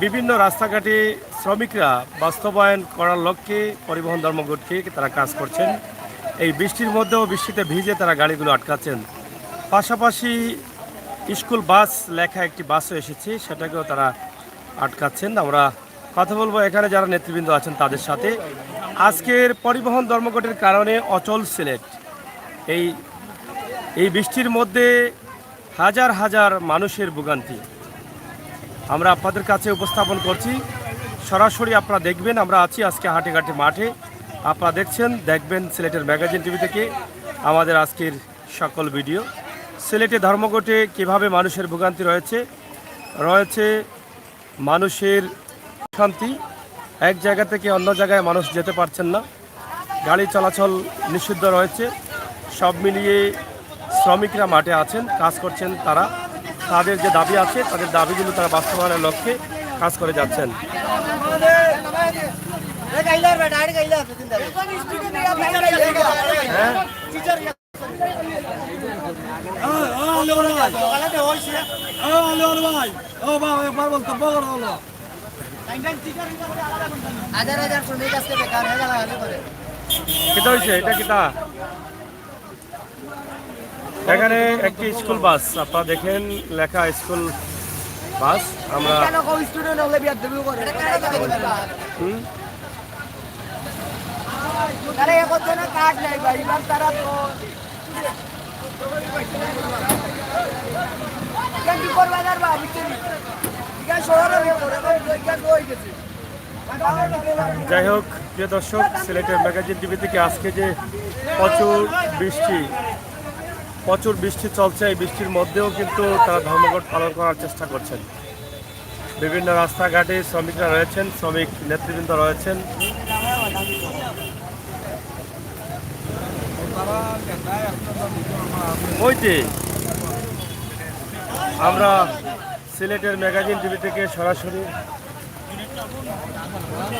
বিভিন্ন রাস্তাঘাটে শ্রমিকরা বাস্তবায়ন করার লক্ষ্যে পরিবহন ধর্মঘটকে তারা কাজ করছেন। এই বৃষ্টির মধ্যেও বৃষ্টিতে ভিজে তারা গাড়িগুলো আটকাচ্ছেন। পাশাপাশি স্কুল বাস লেখা একটি বাসও এসেছে, সেটাকেও তারা আটকাচ্ছেন। আমরা কথা বলবো এখানে যারা নেতৃবৃন্দ আছেন তাদের সাথে। আজকের পরিবহন ধর্মঘটের কারণে অচল সিলেট। এই বৃষ্টির মধ্যে হাজার হাজার মানুষের ভোগান্তি আমরা আপনাদের কাছে উপস্থাপন করছি। সরাসরি আপনারা দেখবেন, আমরা আছি আজকে হাটেঘাটে মাঠে। আপনারা দেখবেন সিলেটের ম্যাগাজিন টিভি থেকে আমাদের আজকের সকল ভিডিও। সিলেটে ধর্মঘটে কিভাবে মানুষের ভোগান্তি রয়েছে মানুষের শান্তি। এক জায়গা থেকে অন্য জায়গায় মানুষ যেতে পারছেন না, গাড়ি চলাচল নিষিদ্ধ রয়েছে। সব মিলিয়ে শ্রমিকরা মাঠে আছেন, কাজ করছেন। তাদের যে দাবি আছে তাদের দাবিগুলো তারা বাস্তবায়নের লক্ষ্যে কাজ করে যাচ্ছেন। এখানে একটি স্কুল বাস আপনারা দেখেন, লেখা স্কুল বাস। আমরা যাই হোক, প্রিয় দর্শক, সিলেটের ম্যাগাজিন টিভি থেকে আজকে যে প্রচুর বৃষ্টি চলছে, এই বৃষ্টির মধ্যেও কিন্তু তারা ধর্মঘট পালন করার চেষ্টা করছেন। বিভিন্ন রাস্তাঘাটে শ্রমিকরা রয়েছেন, শ্রমিক নেতৃবৃন্দ রয়েছেন। ওইটি আমরা সিলেটের ম্যাগাজিন টিভি থেকে সরাসরি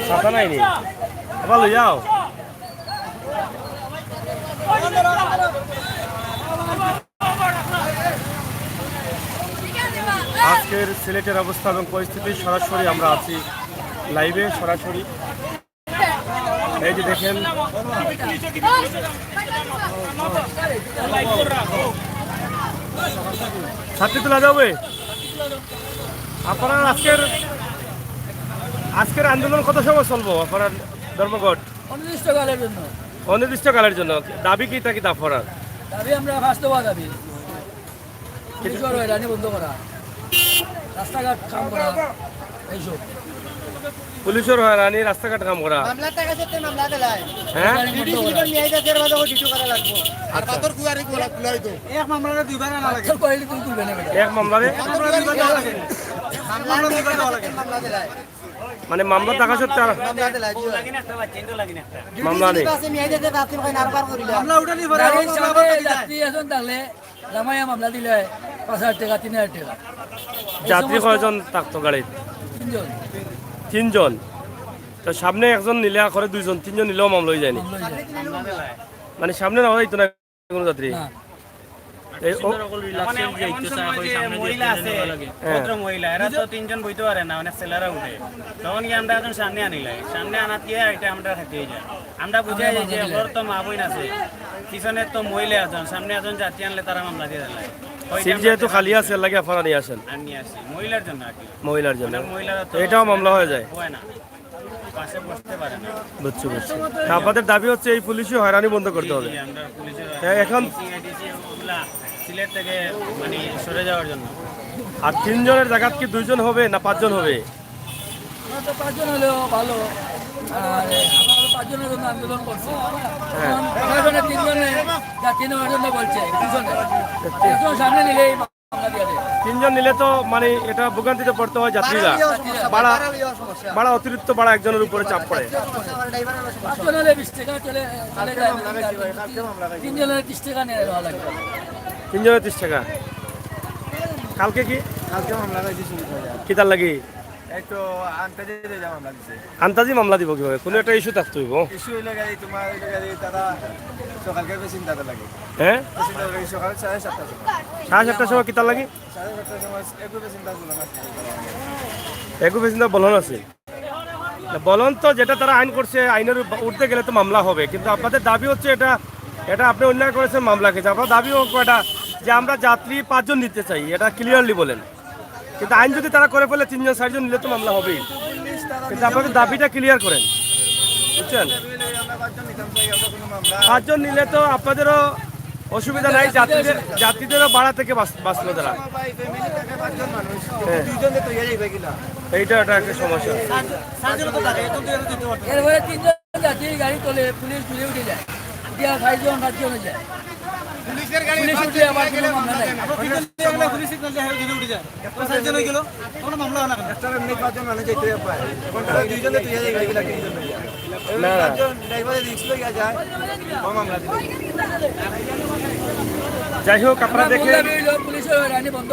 ছাতা নাইনি আবার যাও। আজকের সিলেটের অবস্থা এবং পরিস্থিতি সরাসরি আমরা আছি লাইভে সরাসরি। এই যে দেখেন, ছাত্রী তোলা যাবে। আপনারা আজকের আন্দোলন কত সময় চলবো? আপনার ধর্মঘট অনির্দিষ্টকালের জন্য দাবি কি তা কি আপনার দাবি? আমরা বাস্তবতা দাবি বন্ধ করা, রাস্তাঘাট কাম করা, এইসব পুলিশের হয়রানি, রাস্তাঘাট কাম করা। হ্যাঁ, এক মামলারে মানে মামলা টাকা সত্ত্বে মামলা নেই। মামলা দিলে 5,000 টাকা 3,000 টাকা। যাত্রী কয়জন থাকতো গাড়িত? তিনজন। তো সামনে একজন নিলে করে দুইজন, তিনজন নিলেও মামলা হয়ে যায়নি? মানে সামনে না হয়তো না কোনো যাত্রী। তিনজন বইতে পারে না, অনেক ছেলেরা উঠে। তখন কি আমরা এখন সামনে আনিলাই, সামনে আনাত গিয়ে এটা আমরা থাকিয়ে যায়। আমরা বুঝাই যে ওর তো মা বোন আছে, পিছনে তো মহিলা একজন, সামনে একজন যাত্রী আনলে তারা মামলা দিয়ে দেয়। যেহেতু খালি আছে লাগে আপনারা নিয়ে আসেন মহিলার জন্য। মহিলার জন্য এটাও মামলা হয়ে যায়, হয় না, পাশে বসতে পারে না। বুঝছি। আপনাদের দাবি হচ্ছে এই পুলিশি হয়রানি বন্ধ করতে হবে। এখন সিলেট থেকে মানে সরে যাওয়ার জন্য। আর 3 জনের জায়গা কি 2 জন হবে না 5 জন হবে? 5 জন হলেও ভালো। আর আমরা 5 জনের জন্য আন্দোলন করছি। 3 জনে যাত্রী নেওয়ার জন্য বলছে, 2 জনে সামনে নিলেই মামলা দিয়ে দেয়। 3 জন নিলে তো মানে এটা ভোগান্তিতে পড়তে হয় যাত্রীরা। ভাড়া অতিরিক্ত ভাড়া একজনের উপরে চাপ পড়ে। 5 জন হলে 20 টাকা চলে যায়। 3 জনের 30 টাকা নিয়ে দেওয়া লাগবে। 3 জনের 30 টাকা। কালকে মামলা কি তার লাগি? একটু আন্তাজি মামলা দিব কিভাবে? কোনো একটা ইস্যু থাকতে হইব। ইস্যু হইলে গাড়ি তোমার তারা সকালকে চিন্তাতে লাগে। হ্যাঁ, সকাল 7:30 7:30 সময় কি তার লাগে? 7:30 সময় একটু চিন্তা করলাম। একু পেছনে বলন আছে বলন তো যেটা তারা আইন করছে আইনের উঠতে গেলে তো মামলা হবে, কিন্তু আপনাদের দাবি হচ্ছে এটা এটা আপনি অন্যায় করেছেন মামলা খেয়েছে। আপনার দাবিও এটা যে আমরা যাত্রী 5 জন নিতে চাই, এটা ক্লিয়ারলি বলেন। কিন্তু আইন যদি তারা করে ফেলে 3 জন 4 জন নিলে তো মামলা হবেই, কিন্তু আপনাদের দাবিটা ক্লিয়ার করেন, বুঝছেন? 5 জন নিলে তো আপনাদেরও অসুবিধা নাই, যাত্রীদেরও ভাড়া থেকে বাঁচলো তারা। এইটা একটা সমস্যা। এরপরে 3 জন যাত্রী গাড়ি তোলে, পুলিশ তুলে উঠে যায়, দিয়া 5 জন 7 জন হয়ে যায়। পুলিশ উঠে আবার কোনো মামলা নাই। না যাই হোক, আপনারা দেখেন পুলিশের হয়রানি বন্ধ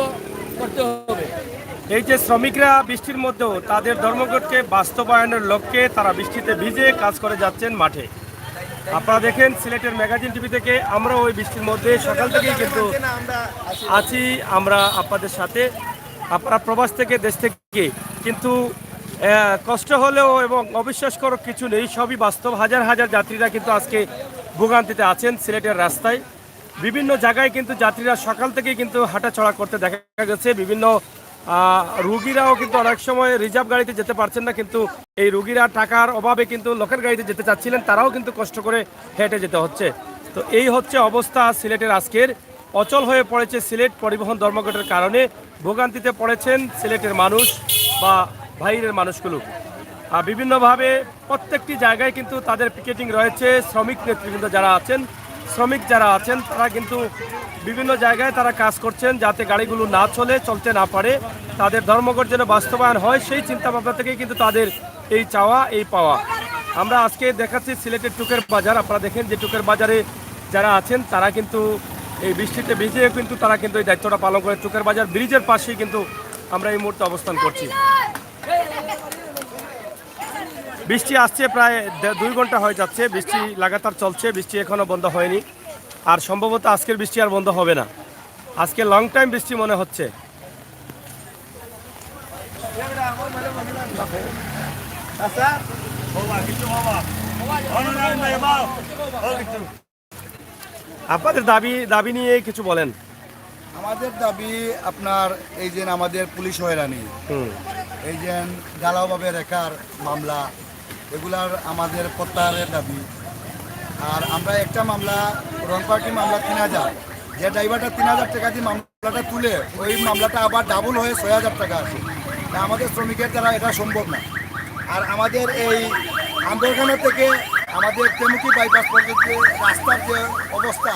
করতে হবে। এই যে শ্রমিকরা বৃষ্টির মধ্যেও তাদের ধর্মঘটকে বাস্তবায়নের লক্ষ্যে তারা বৃষ্টিতে ভিজে কাজ করে যাচ্ছেন মাঠে। আপনারা দেখেন সিলেটের ম্যাগাজিন টিভি থেকে আমরা ওই বৃষ্টির মধ্যে সকাল থেকেই কিন্তু আছি আমরা আপনাদের সাথে। আপনারা প্রবাস থেকে দেশ থেকে, কিন্তু কষ্ট হলেও এবং অবিশ্বাসকর কিছু নেই, সবই বাস্তব। হাজার হাজার যাত্রীরা কিন্তু আজকে ভোগান্তিতে আছেন সিলেটের রাস্তায়। বিভিন্ন জায়গায় কিন্তু যাত্রীরা সকাল থেকেই কিন্তু হাঁটাচলা করতে দেখা গেছে। বিভিন্ন রুগীরাও কিন্তু অনেক সময় রিজার্ভ গাড়িতে যেতে পারছেন না, কিন্তু এই রুগীরা টাকার অভাবে কিন্তু লোকের গাড়িতে যেতে চাচ্ছিলেন, তারাও কিন্তু কষ্ট করে হেঁটে যেতে হচ্ছে। তো এই হচ্ছে অবস্থা সিলেটের আজকের। অচল হয়ে পড়েছে সিলেট পরিবহন ধর্মঘটের কারণে। ভোগান্তিতে পড়েছেন সিলেটের মানুষ বা বাইরের মানুষগুলো। বিভিন্নভাবে প্রত্যেকটি জায়গায় কিন্তু তাদের পিকেটিং রয়েছে। শ্রমিক নেতৃবৃন্দ যারা আছেন, শ্রমিক যারা আছেন, তারা কিন্তু বিভিন্ন জায়গায় তারা কাজ করছেন যাতে গাড়িগুলো না চলতে না পারে, তাদের ধর্মঘট যেন বাস্তবায়ন হয়, সেই চিন্তা ভাবনা থেকেই কিন্তু তাদের এই চাওয়া এই পাওয়া। আমরা আজকে দেখাচ্ছি সিলেটের টুকের বাজার। আপনারা দেখেন যে টুকের বাজারে যারা আছেন তারা কিন্তু এই বৃষ্টিতে ভিজে কিন্তু তারা কিন্তু এই দায়িত্বটা পালন করে। টুকের বাজার ব্রিজের পাশেই কিন্তু আমরা এই মুহূর্তে অবস্থান করছি। বৃষ্টি আসছে প্রায় 2 ঘন্টা হয়ে যাচ্ছে, বৃষ্টি লাগাতার চলছে, বৃষ্টি এখনো বন্ধ হয়নি। আর সম্ভবত আজকের বৃষ্টি আর বন্ধ হবে না, আজকে লং টাইম বৃষ্টি মনে হচ্ছে। আপনাদের দাবি নিয়ে কিছু বলেন। আমাদের দাবি আপনার এই যে আমাদের পুলিশ হয়রানি, এই যে ঢালাওভাবে রেখার মামলা, এগুলার আমাদের প্রত্যাহারের দাবি। আর আমরা একটা মামলা রং পার্টি মামলা 3000, যে ড্রাইভারটা 3000 টাকা দিয়ে মামলাটা তুলে ওই মামলাটা আবার ডাবল হয়ে 6000 টাকা আসে। তা আমাদের শ্রমিকের দ্বারা এটা সম্ভব না। আর আমাদের এই আন্দোলন থেকে আমাদের তেমুকি বাইপাস পর্যন্ত রাস্তার যে অবস্থা,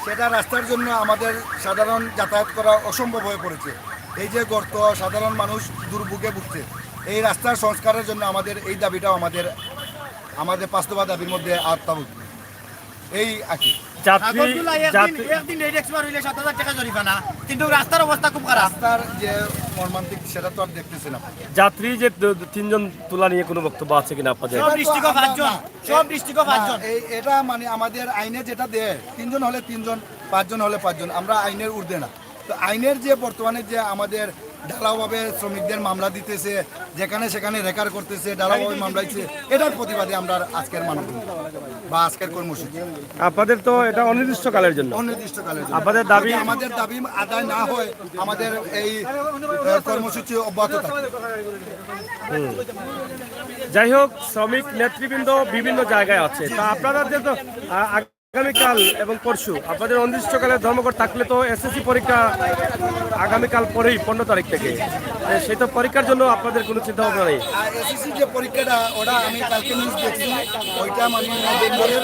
সেটা রাস্তার জন্য আমাদের সাধারণ যাতায়াত করা অসম্ভব হয়ে পড়েছে। এই যে গর্ত, সাধারণ মানুষ দুর্ভোগে ভুগছে। এই রাস্তার সংস্কারের জন্য আমাদের এই দাবিটাও আমাদের বাস্তবা দাবির মধ্যে আওতাভুক্ত। এই আকি রাস্তার অবস্থা খুব খারাপ। রাস্তার যে মর্মান্তিক সেটা তো আর দেখতেছি না। যাত্রী যে 3 জন তোলা নিয়ে কোনো বক্তব্য আছে কিনা আপনাদের? এটা মানে আমাদের আইনে যেটা দেয় 3 জন হলে 3 জন, 5 জন হলে 5 জন, আমরা আইনের ঊর্ধ্বে না। তো আইনের যে বর্তমানে যে আমাদের ঢালাওভাবে শ্রমিকদের মামলা দিতেছে, যেখানে সেখানে রেকার করতেছে, ঢালাওভাবে মামলা দিচ্ছে, এটার প্রতিবাদে আমরা আজকের মানববন্ধন বা আজকের কর্মসূচি। আপনাদের তো এটা অনির্দিষ্টকালের জন্য, অনির্দিষ্টকালের জন্য আপনাদের দাবি আমাদের দাবি আদায় না হয় আমাদের এই কর্মসূচি অব্যাহত থাকবে। যাই হোক, শ্রমিক নেতৃবৃন্দ বিভিন্ন জায়গায় আছে। তা আপনাদের তো আগামীকাল এবং পরশু আপনাদের অনির্দিষ্টকালের ধর্মঘট থাকলে তো এসএসসি পরীক্ষা আগামীকাল পরেই 15 তারিখ থেকে, সেই তো পরীক্ষার জন্য আপনাদের কোনো চিন্তা ভাবনা নেই? আর এসএসসি যে পরীক্ষাটা, ওটা আমি কালকে নিউজ দেখছি, ওইটা মানে নভেম্বরের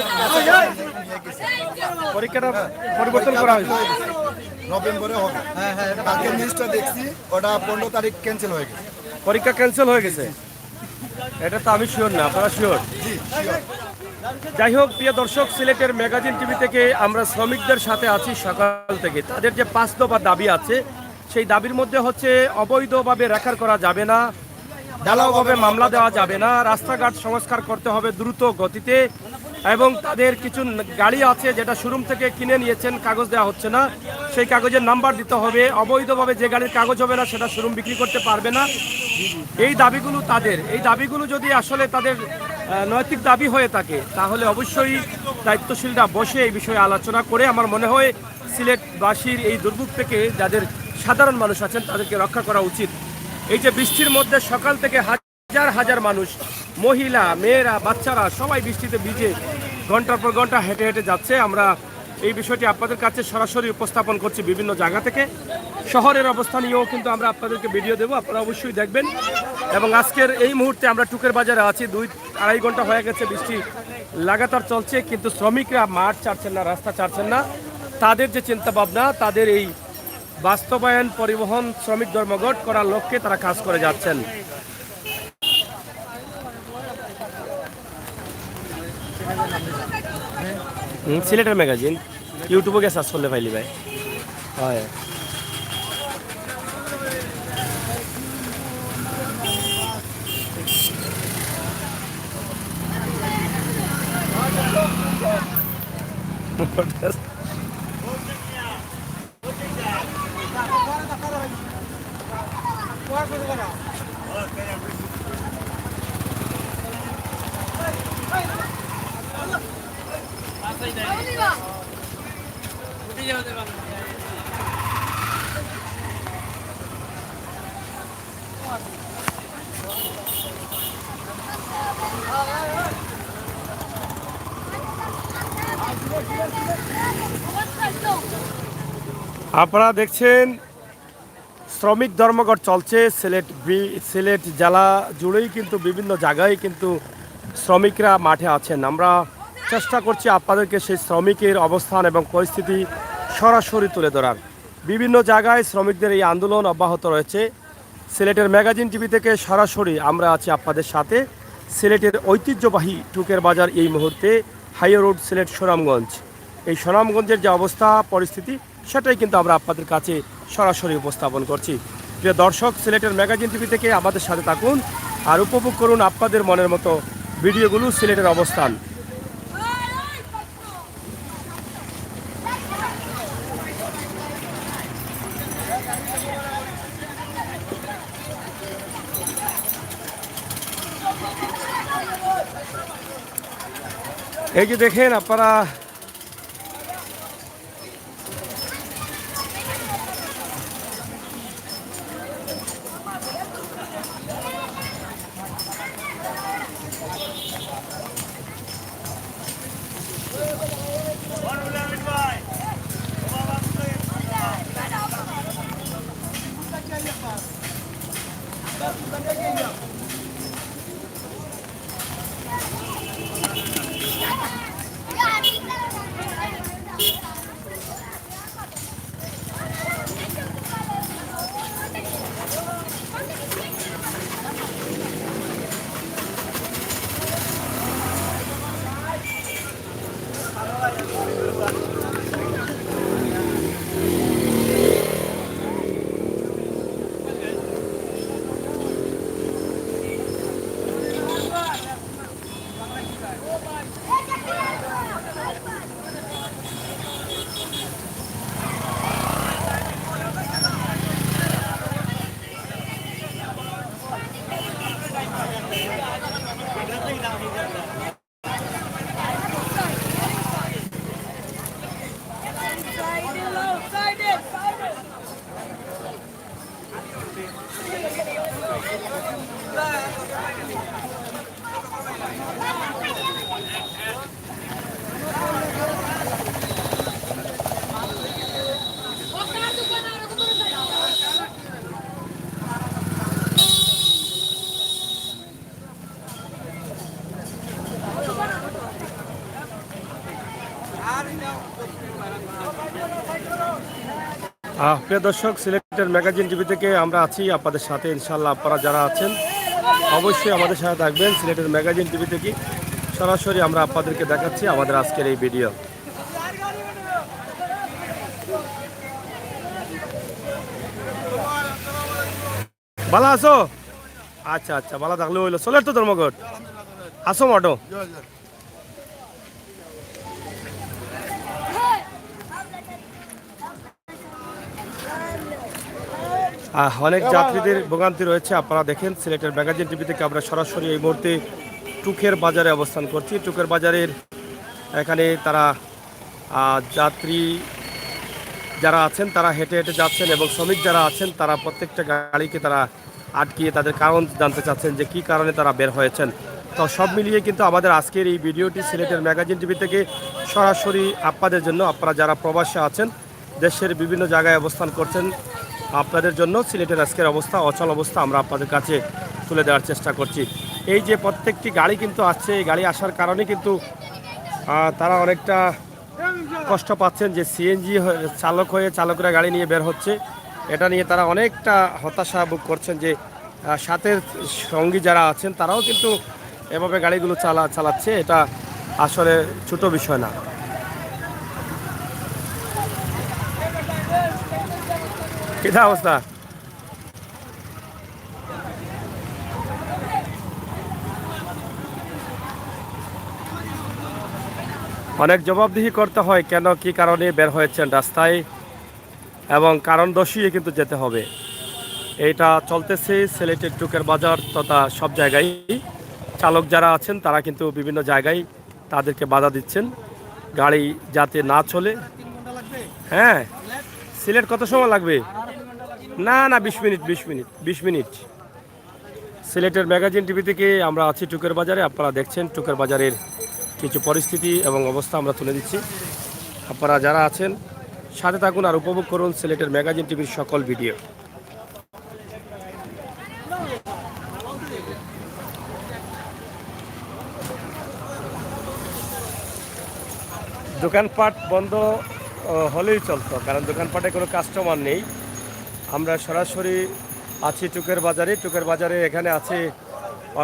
পরীক্ষাটা পরিবর্তন করা হয়েছে, নভেম্বরে হবে। কালকে নিউজটা দেখছি, ওটা 15 তারিখ ক্যান্সেল হয়ে গেছে। পরীক্ষা ক্যান্সেল হয়ে গেছে, এটা তো আমি শিওর না, আপনারা শিওর? জি শিওর। যাই হোক, প্রিয় দর্শক, সিলেটের ম্যাগাজিন টিভি থেকে আমরা শ্রমিকদের সাথে আছি সকাল থেকে। তাদের যে 5 দফা দাবি আছে, সেই দাবির মধ্যে হচ্ছে অবৈধভাবে রেকার করা যাবে না, ঢালাওভাবে মামলা দেওয়া যাবে না, রাস্তাঘাট সংস্কার করতে হবে দ্রুত গতিতে, এবং তাদের কিছু গাড়ি আছে যেটা শোরুম থেকে কিনে নিয়েছেন, কাগজ দেওয়া হচ্ছে না, সেই কাগজের নাম্বার দিতে হবে। অবৈধভাবে যে গাড়ির কাগজ হবে না সেটা শোরুম বিক্রি করতে পারবে না। এই দাবিগুলো তাদের, এই দাবিগুলো যদি আসলে তাদের নৈতিক দাবি হয়ে থাকে তাহলে অবশ্যই দায়িত্বশীলরা বসে এই বিষয়ে আলোচনা করে আমার মনে হয় সিলেটবাসীর এই দুর্ভোগ থেকে যাদের সাধারণ মানুষ আছেন তাদেরকে রক্ষা করা উচিত। এই যে বৃষ্টির মধ্যে সকাল থেকে হাজার হাজার মানুষ, মহিলা, মেয়েরা, বাচ্চারা সবাই বৃষ্টিতে ভিজে ঘন্টার পর ঘন্টা হেঁটে হেঁটে যাচ্ছে। আমরা এই বিষয়টি আপনাদের কাছে সরাসরি উপস্থাপন করছি বিভিন্ন জায়গা থেকে। শহরের অবস্থা নিয়েও কিন্তু আমরা আপনাদেরকে ভিডিও দেবো, আপনারা অবশ্যই দেখবেন। এবং আজকের এই মুহূর্তে আমরা টুকের বাজারে আছি, 2-2.5 ঘন্টা হয়ে গেছে বৃষ্টি লাগাতার চলছে, কিন্তু শ্রমিকরা মাঠ ছাড়ছেন না, রাস্তা ছাড়ছেন না। তাদের যে চিন্তা ভাবনা, তাদের এই বাস্তবায়ন পরিবহন শ্রমিক ধর্মঘট করার লক্ষ্যে তারা কাজ করে যাচ্ছেন। সিলেটের ম্যাগাজিন ইউটিউবে গিয়ে সার্চ করলে পাইলি ভাই। হয় আপনারা দেখছেন শ্রমিক ধর্মঘট চলছে সিলেট জেলা জুড়েই, কিন্তু বিভিন্ন জায়গায় কিন্তু শ্রমিকরা মাঠে আছেন। আমরা চেষ্টা করছি আপনাদেরকে সেই শ্রমিকের অবস্থান এবং পরিস্থিতি সরাসরি তুলে ধরার। বিভিন্ন জায়গায় শ্রমিকদের এই আন্দোলন অব্যাহত রয়েছে। সিলেটের ম্যাগাজিন টিভি থেকে সরাসরি আমরা আছি আপনাদের সাথে। সিলেটের ঐতিহ্যবাহী টুকের বাজার এই মুহূর্তে হাইওয়ে রোড সিলেট সুনামগঞ্জ। এই সুনামগঞ্জের যে অবস্থা পরিস্থিতি সেটাই কিন্তু আমরা আপনাদের কাছে সরাসরি উপস্থাপন করছি। প্রিয় দর্শক, সিলেটের ম্যাগাজিন টিভি থেকে আমাদের সাথে থাকুন আর উপভোগ করুন আপনাদের মনের মতো ভিডিওগুলো, সিলেটের অবস্থান। এই যে দেখেন আপনারা, প্রিয় দর্শক, সিলেটের ম্যাগাজিন টিভি থেকে আমরা আছি আপনাদের সাথে। ইনশাল্লাহ আপনারা যারা আছেন অবশ্যই আমাদের সাথে থাকবেন। সিলেটের ম্যাগাজিন টিভি থেকে সরাসরি আমরা আপনাদেরকে দেখাচ্ছি আমাদের আজকের এই ভিডিও। ভালো আছো? আচ্ছা আচ্ছা, ভালো থাকলে হইলো। চলে তো ধর্মঘট আসো মটো। অনেক যাত্রীদের ভোগান্তি রয়েছে। আপনারা দেখেন সিলেটের ম্যাগাজিন টিভি থেকে আমরা সরাসরি এই মুহূর্তে টুকের বাজারে অবস্থান করছি। টুকের বাজারের এখানে তারা যাত্রী যারা আছেন তারা হেঁটে হেঁটে যাচ্ছেন এবং শ্রমিক যারা আছেন তারা প্রত্যেকটা গাড়িকে তারা আটকিয়ে তাদের কারণ জানতে চাচ্ছেন যে কী কারণে তারা বের হয়েছেন। তো সব মিলিয়ে কিন্তু আমাদের আজকের এই ভিডিওটি সিলেটের ম্যাগাজিন টিভি থেকে সরাসরি আপনাদের জন্য, আপনারা যারা প্রবাসে আছেন দেশের বিভিন্ন জায়গায় অবস্থান করছেন, আপনাদের জন্য সিলেটের আজকের অবস্থা, অচল অবস্থা আমরা আপনাদের কাছে তুলে দেওয়ার চেষ্টা করছি। এই যে প্রত্যেকটি গাড়ি কিন্তু আসছে, এই গাড়ি আসার কারণে কিন্তু তারা অনেকটা কষ্ট পাচ্ছেন যে সিএনজি চালক হয়ে চালকরা গাড়ি নিয়ে বের হচ্ছে, এটা নিয়ে তারা অনেকটা হতাশা ভোগ করছেন যে সাথের সঙ্গী যারা আছেন তারাও কিন্তু এভাবে গাড়িগুলো চালাচ্ছে, এটা আসলে ছোট বিষয় না। কিটা অবস্থা? অনেক জবাবদিহি করতে হয় কেন কি কারণে বের হয়েছেন রাস্তায়, এবং কারণ দর্শিয়ে কিন্তু যেতে হবে। এইটা চলতেছে সিলেটের টুকের বাজার তথা সব জায়গায়। চালক যারা আছেন তারা কিন্তু বিভিন্ন জায়গায় তাদেরকে বাধা দিচ্ছেন গাড়ি যাতে না চলে। হ্যাঁ, সিলেট কত সময় লাগবে? না না, 20 মিনিট। সিলেটের ম্যাগাজিন টিভি থেকে আমরা আছি টুকের বাজারে। আপনারা দেখছেন টুকের বাজারের কিছু পরিস্থিতি এবং অবস্থা আমরা তুলে দিচ্ছি। আপনারা যারা আছেন সাথে থাকুন আর উপভোগ করুন সিলেটের ম্যাগাজিন টিভির সকল ভিডিও। দোকানপাট বন্ধ হলেই চলতো, কারণ দোকানপাটে কোনো কাস্টমার নেই। আমরা সরাসরি আছি টুকের বাজারে। টুকের বাজারে এখানে আছে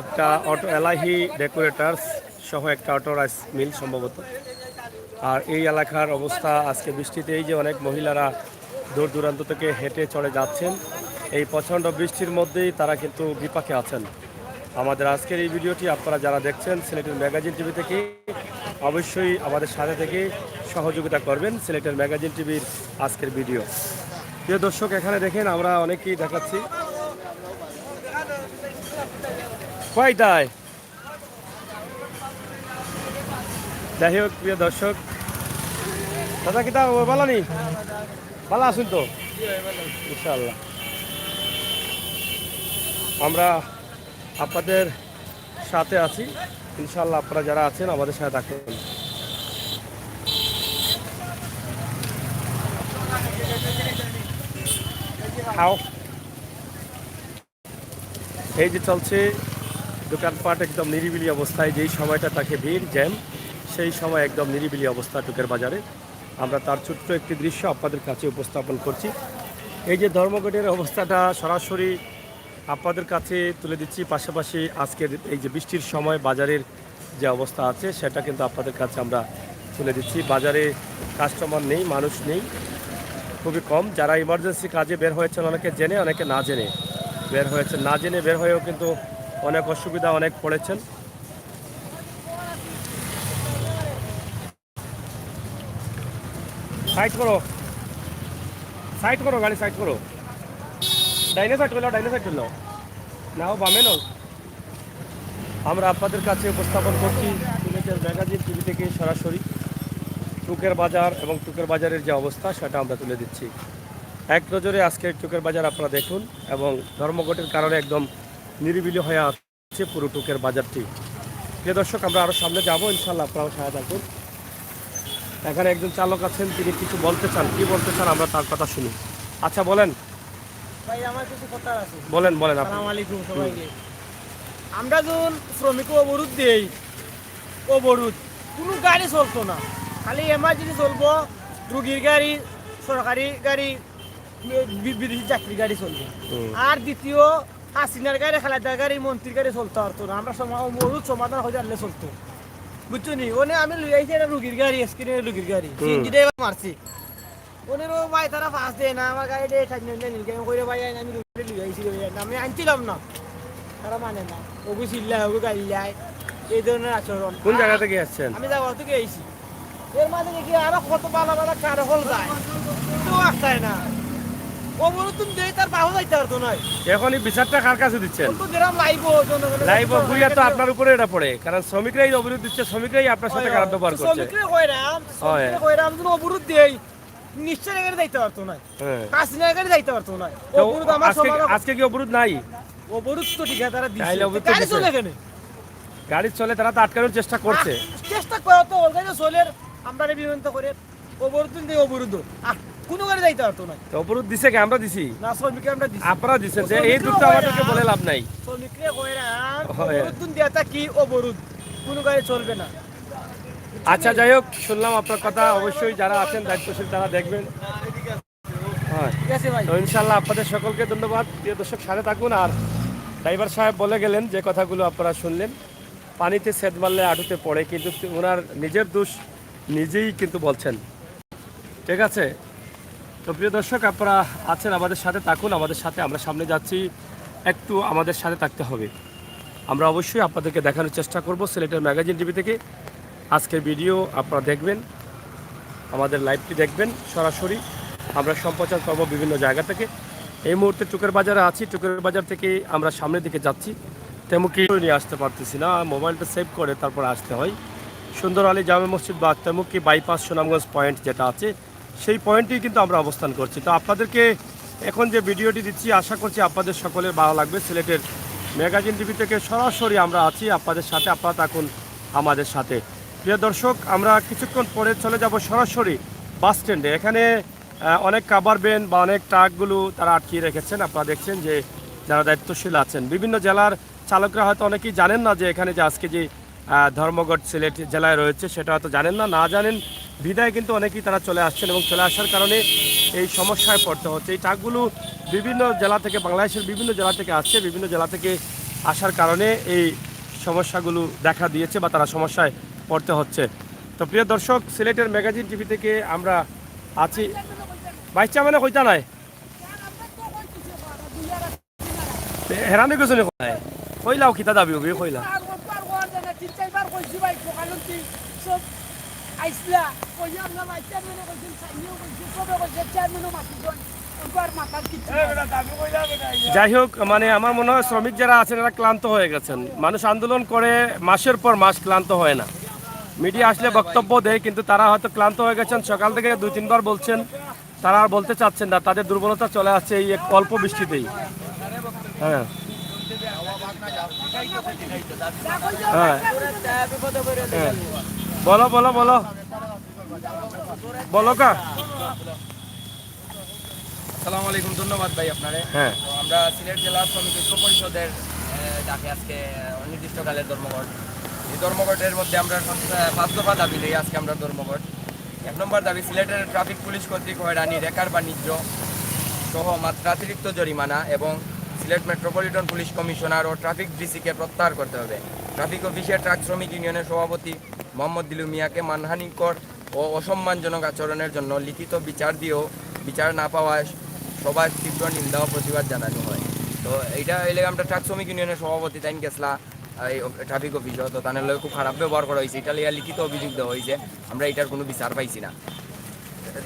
একটা অটো এলাহি ডেকোরেটার্স সহ একটা অটো রাইস মিল সম্ভবত। আর এই এলাকার অবস্থা আজকে বৃষ্টিতে এই যে অনেক মহিলারা দূর দূরান্ত থেকে হেঁটে চলে যাচ্ছেন, এই প্রচণ্ড বৃষ্টির মধ্যেই তারা কিন্তু বিপাকে আছেন। আমাদের আজকের এই ভিডিওটি আপনারা যারা দেখছেন সিলেটের ম্যাগাজিন টিভি থেকে অবশ্যই আমাদের সাথে থেকে সহযোগিতা করবেন সিলেটের ম্যাগাজিন টিভির আজকের ভিডিও। প্রিয় দর্শক, এখানে দেখেন আমরা অনেকেই দেখাচ্ছি কয়টায়। যাই হোক প্রিয় দর্শক, দাদা কিতা ভালো নি? ভালো আসুন তো ইনশাআল্লাহ। আমরা আপনাদের সাথে আছি ইনশাআল্লাহ। আপনারা যারা আছেন আমাদের সাথে থাকুন। খাও। এই যে চলছে দোকানপাট একদম নিরিবিলি অবস্থায়, যেই সময়টা তাকে ভিড় জ্যাম, সেই সময় একদম নিরিবিলি অবস্থা টুকের বাজারে। আমরা তার ছোট্ট একটি দৃশ্য আপনাদের কাছে উপস্থাপন করছি। এই যে ধর্মঘটের অবস্থাটা সরাসরি আপনাদের কাছে তুলে দিচ্ছি, পাশাপাশি আজকের এই যে বৃষ্টির সময় বাজারের যে অবস্থা আছে সেটা কিন্তু আপনাদের কাছে আমরা তুলে দিচ্ছি। বাজারে কাস্টমার নেই, মানুষ নেই, খুবই কম। যারা ইমার্জেন্সি কাজে বের হয়েছেন অনেকে জেনে অনেকে না জেনে বের হয়েছেন, না জেনে বের হয়েও কিন্তু অনেক অসুবিধা অনেক পড়েছেন। সাইড করো, সাইড করো, গাড়ি সাইড করো, ডাইনে সাইড করলো, ডাইনে সাইড করলো, নাও বামে নাও। আমরা আপনাদের কাছে উপস্থাপন করছি সিলেটের ম্যাগাজিন টিভি থেকে সরাসরি টুকের বাজার এবং টুকের বাজারের যে অবস্থা সেটা আমরা তুলে দিচ্ছি। এক নজরে আজকের টুকের বাজার আপনারা দেখুন, এবং ধর্মঘটের কারণে একদম নিরিবিলি হয়ে আছে পুরো টুকের বাজারটি। প্রিয় দর্শক, আমরা আরও সামনে যাবো ইনশাল্লাহ, আপনারাও সহায়তা করুন। এখানে একজন চালক আছেন, তিনি কিছু বলতে চান। কি বলতে চান আমরা তার কথা শুনি। আচ্ছা বলেন ভাই, আমার কিছু কথা আছে। বলেন বলেন। আসসালামু আলাইকুম সবাইকে। আমরা যখন শ্রমিক অবরোধ দেই, অবরোধ কোনো গাড়ি চলতো না, খালি এমার্জেন্সি চলবো, রুগীর গাড়ি, সরকারি গাড়ি, বিদেশি চাকরি গাড়ি চলবে। আর দ্বিতীয় হাসিনার গাড়ি, খালেদার গাড়ি, মন্ত্রীর গাড়ি চলতে পারতো না। আমরা অবরোধ সমাধান হয়ে জানলে চলতো, বুঝছো নি? ওনে আমি লই আইছি একটা রুগীর গাড়ি, স্ক্রিনের রুগীর গাড়ি, সিএনজি ড্রাইভার মারছি। ওনেরও ভাই তারা ফাঁস দেয় না, আমার গাড়ি দিয়ে করে ভাই আমি রুগী লই আইছি, আমি আনছিলাম না, তারা মানে না, ওগু চিল্লায়, ওগু গাড়িলায়, এই ধরনের আচরণ। কোন জায়গা থেকে আসছেন? আমি যাবো থেকে আইছি। এর মাঝে দেখি আরো কত বালা বালা কার হল যায়, কেউ আসতায় না। অবরোধ তুমি দেই তার বাহু যাইতে পারতো না এখনই বিচারটা কার কাছে দিচ্ছেন? তো গ্রাম লাইব জনগণের লাইভ বুঝিয়া তো আপনার উপরে এটা পড়ে, কারণ শ্রমিকরাই অবরোধ দিচ্ছে, শ্রমিকরাই আপনার সাথে খারাপ ব্যবহার করছে। শ্রমিকরে কইরাম যদি অবরোধ দেই নিশ্চয় এখানে যাইতে পারতো না, হ্যাঁ। কাশিনা এখানে যাইতে পারতো না। তো অবরোধ আমার আজকে কি অবরোধ নাই? অবরোধ তো ঠিক আছে তারা তাইলে অবরোধ দিচ্ছে তো গাড়ি দিছে। চলে এখানে গাড়ি চলে, তারা তো আটকানোর চেষ্টা করছে। চেষ্টা করো তো ওখানে চলের আমরা বিভ্রান্ত করে অবরোধ দিই অবরোধ কোনো গাড়ি যাইতে পারতো না। তো অবরোধ দিছে কি? আমরা দিছি, না শ্রমিককে আমরা দিছি, আপনারা দিচ্ছেন। যে এই দুটো আমাদেরকে বলে লাভ নাই। শ্রমিকরে কইরাম হয়। অবরোধ দেওয়াটা কি অবরোধ, কোনো গাড়ি চলবে না। আচ্ছা যাই হোক, শুনলাম আপনার কথা। অবশ্যই যারা আছেন দায়িত্বশীল তারা দেখবেন। হ্যাঁ, ঠিক আছে ভাই। তো ইনশাল্লাহ আপনাদের সকলকে ধন্যবাদ। প্রিয় দর্শক, সাথে থাকুন। আর ড্রাইভার সাহেব বলে গেলেন যে কথাগুলো আপনারা শুনলেন, পানিতে সেদ মারলে আটুতে পড়ে, কিন্তু ওনার নিজের দোষ নিজেই কিন্তু বলছেন। ঠিক আছে, তো প্রিয় দর্শক আপনারা আছেন, আমাদের সাথে থাকুন, আমাদের সাথে আমরা সামনে যাচ্ছি, একটু আমাদের সাথে থাকতে হবে। আমরা অবশ্যই আপনাদেরকে দেখানোর চেষ্টা করব সিলেটের ম্যাগাজিন টিভি থেকে। আজকের ভিডিও আপনারা দেখবেন, আমাদের লাইভটি দেখবেন সরাসরি। আমরা সম্প্রচার করব বিভিন্ন জায়গা থেকে। এই মুহূর্তে টুকের বাজারে আছি, টুকের বাজার থেকে আমরা সামনের দিকে যাচ্ছি। তেমুকি নিয়ে আসতে পারতেছি না, মোবাইলটা সেভ করে তারপর আসতে হয়। সুন্দর আলী জামে মসজিদ বা তেমুকি বাইপাস সুনামগঞ্জ পয়েন্ট যেটা আছে, সেই পয়েন্টেই কিন্তু আমরা অবস্থান করছি। তো আপনাদেরকে এখন যে ভিডিওটি দিচ্ছি, আশা করছি আপনাদের সকলের ভালো লাগবে। সিলেটের ম্যাগাজিন টিভি থেকে সরাসরি আমরা আছি আপনাদের সাথে, আপনারা থাকুন আমাদের সাথে। প্রিয় দর্শক, আমরা কিছুক্ষণ পরে চলে যাব সরাসরি বাস স্ট্যান্ডে। এখানে অনেক কাভার ভ্যান বা অনেক ট্রাকগুলো তারা আটকিয়ে রেখেছেন। আপনারা দেখছেন যে যারা দায়িত্বশীল আছেন, বিভিন্ন জেলার চালকরা হয়তো অনেকেই জানেন না যে এখানে যে আজকে যে ধর্মঘট সিলেট জেলায় রয়েছে সেটা হয়তো জানেন না জানেন বিদায় কিন্তু অনেকেই তারা চলে আসছেন, এবং চলে আসার কারণে এই সমস্যায় পড়তে হচ্ছে। এই ট্রাকগুলো বিভিন্ন জেলা থেকে, বাংলাদেশের বিভিন্ন জেলা থেকে আসছে, বিভিন্ন জেলা থেকে আসার কারণে এই সমস্যাগুলো দেখা দিয়েছে বা তারা সমস্যায় পড়তে হচ্ছে। তো প্রিয় দর্শক, সিলেটের ম্যাগাজিন টিভি থেকে আমরা আছি। বাইচা মানে কইতা নাই হেরানি কিছু নেই, কইলাও কিতা দাবি হবে কইলা যাই হোক, মানে আমার মনে হয় শ্রমিক যারা আছেন এরা ক্লান্ত হয়ে গেছেন। মানুষ আন্দোলন করে মাসের পর মাস, ক্লান্ত হয় না। মিডিয়া আসলে বক্তব্য দেয়, কিন্তু তারা হয়তো ক্লান্ত হয়ে গেছেন। সকাল থেকে 2-3 বার বলছেন, তারা আর বলতে চাচ্ছেন না। তাদের দুর্বলতা চলে আসছে এই অল্প বৃষ্টিতেই। হ্যাঁ হ্যাঁ, বলো বলো বলো বলো কা। আসসালামু আলাইকুম, ধন্যবাদ ভাই আপনারে। হ্যাঁ, তো আমরা সিলেট জেলা শ্রমিক ঐক্য পরিষদের ডাকে আজকে অনির্দিষ্টকালের ধর্মঘট। এই ধর্মঘটের মধ্যে আমরা 5 দফা দাবি নিয়ে আজকে আমরা ধর্মঘট। 1 নম্বর দাবি, সিলেটের ট্রাফিক পুলিশ কর্তৃক হয়রানি, রেকার বাণিজ্য সহ মাত্রাতিরিক্ত জরিমানা এবং সিলেট মেট্রোপলিটন পুলিশ কমিশনার ও ট্রাফিক ডিসিকে প্রত্যাহার করতে হবে। ট্রাফিক অফিসে ট্রাক শ্রমিক ইউনিয়নের সভাপতি মোহাম্মদ দিলু মিয়াকে মানহানিকর ও অসম্মানজনক আচরণের জন্য লিখিত বিচার দিয়েও বিচার না পাওয়ায় সবার তীব্র নিন্দা ও প্রতিবাদ জানানো হয়। তো এইটা এলে আমরা ট্রাক শ্রমিক ইউনিয়নের সভাপতি তাইন গেছলা এই ট্রাফিক অফিসও, তো তাদের লগে খুব খারাপ ব্যবহার করা হয়েছে। এটা লিয়া লিখিত অভিযোগ দেওয়া হয়েছে, আমরা এটার কোনো বিচার পাইছি না।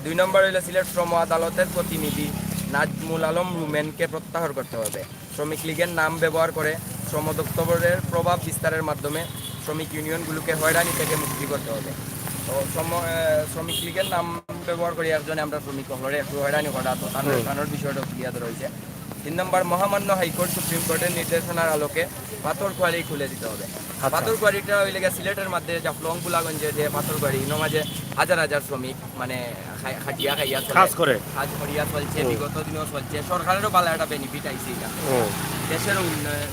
2 নম্বর হইল সিলেট শ্রম আদালতের প্রতিনিধি নাজমুল আলম রুমেনকে প্রত্যাহার করতে হবে। শ্রমিক লীগের নাম ব্যবহার করে শ্রম দপ্তরের প্রভাব বিস্তারের মাধ্যমে শ্রমিক ইউনিয়নগুলোকে হয়রানি থেকে মুক্তি করতে হবে। তো শ্রমিক লীগের নাম ব্যবহার করে একজনে আমরা শ্রমিক হলে একটু হয়রানি করা, তো তানোর বিষয়টা ক্লিয়ার রয়েছে। 3 নম্বর, মহামান্য হাইকোর্ট সুপ্রিম কোর্টের নির্দেশনার আলোকে পাথর কোয়ারি খুলে দিতে হবে। পাথর কোয়ারিটা হইলে সিলেটের মধ্যে যা ফ্লংগুলাগঞ্জে যে পাথর কোয়ারি, ইনো মাঝে হাজার হাজার শ্রমিক মানে খাটিয়া খাইয়া কাজ করে কাজ করিয়া চলছে, বিগত দিনও চলছে। সরকারেরও ভালো একটা বেনিফিট আইছে, এটা দেশেরও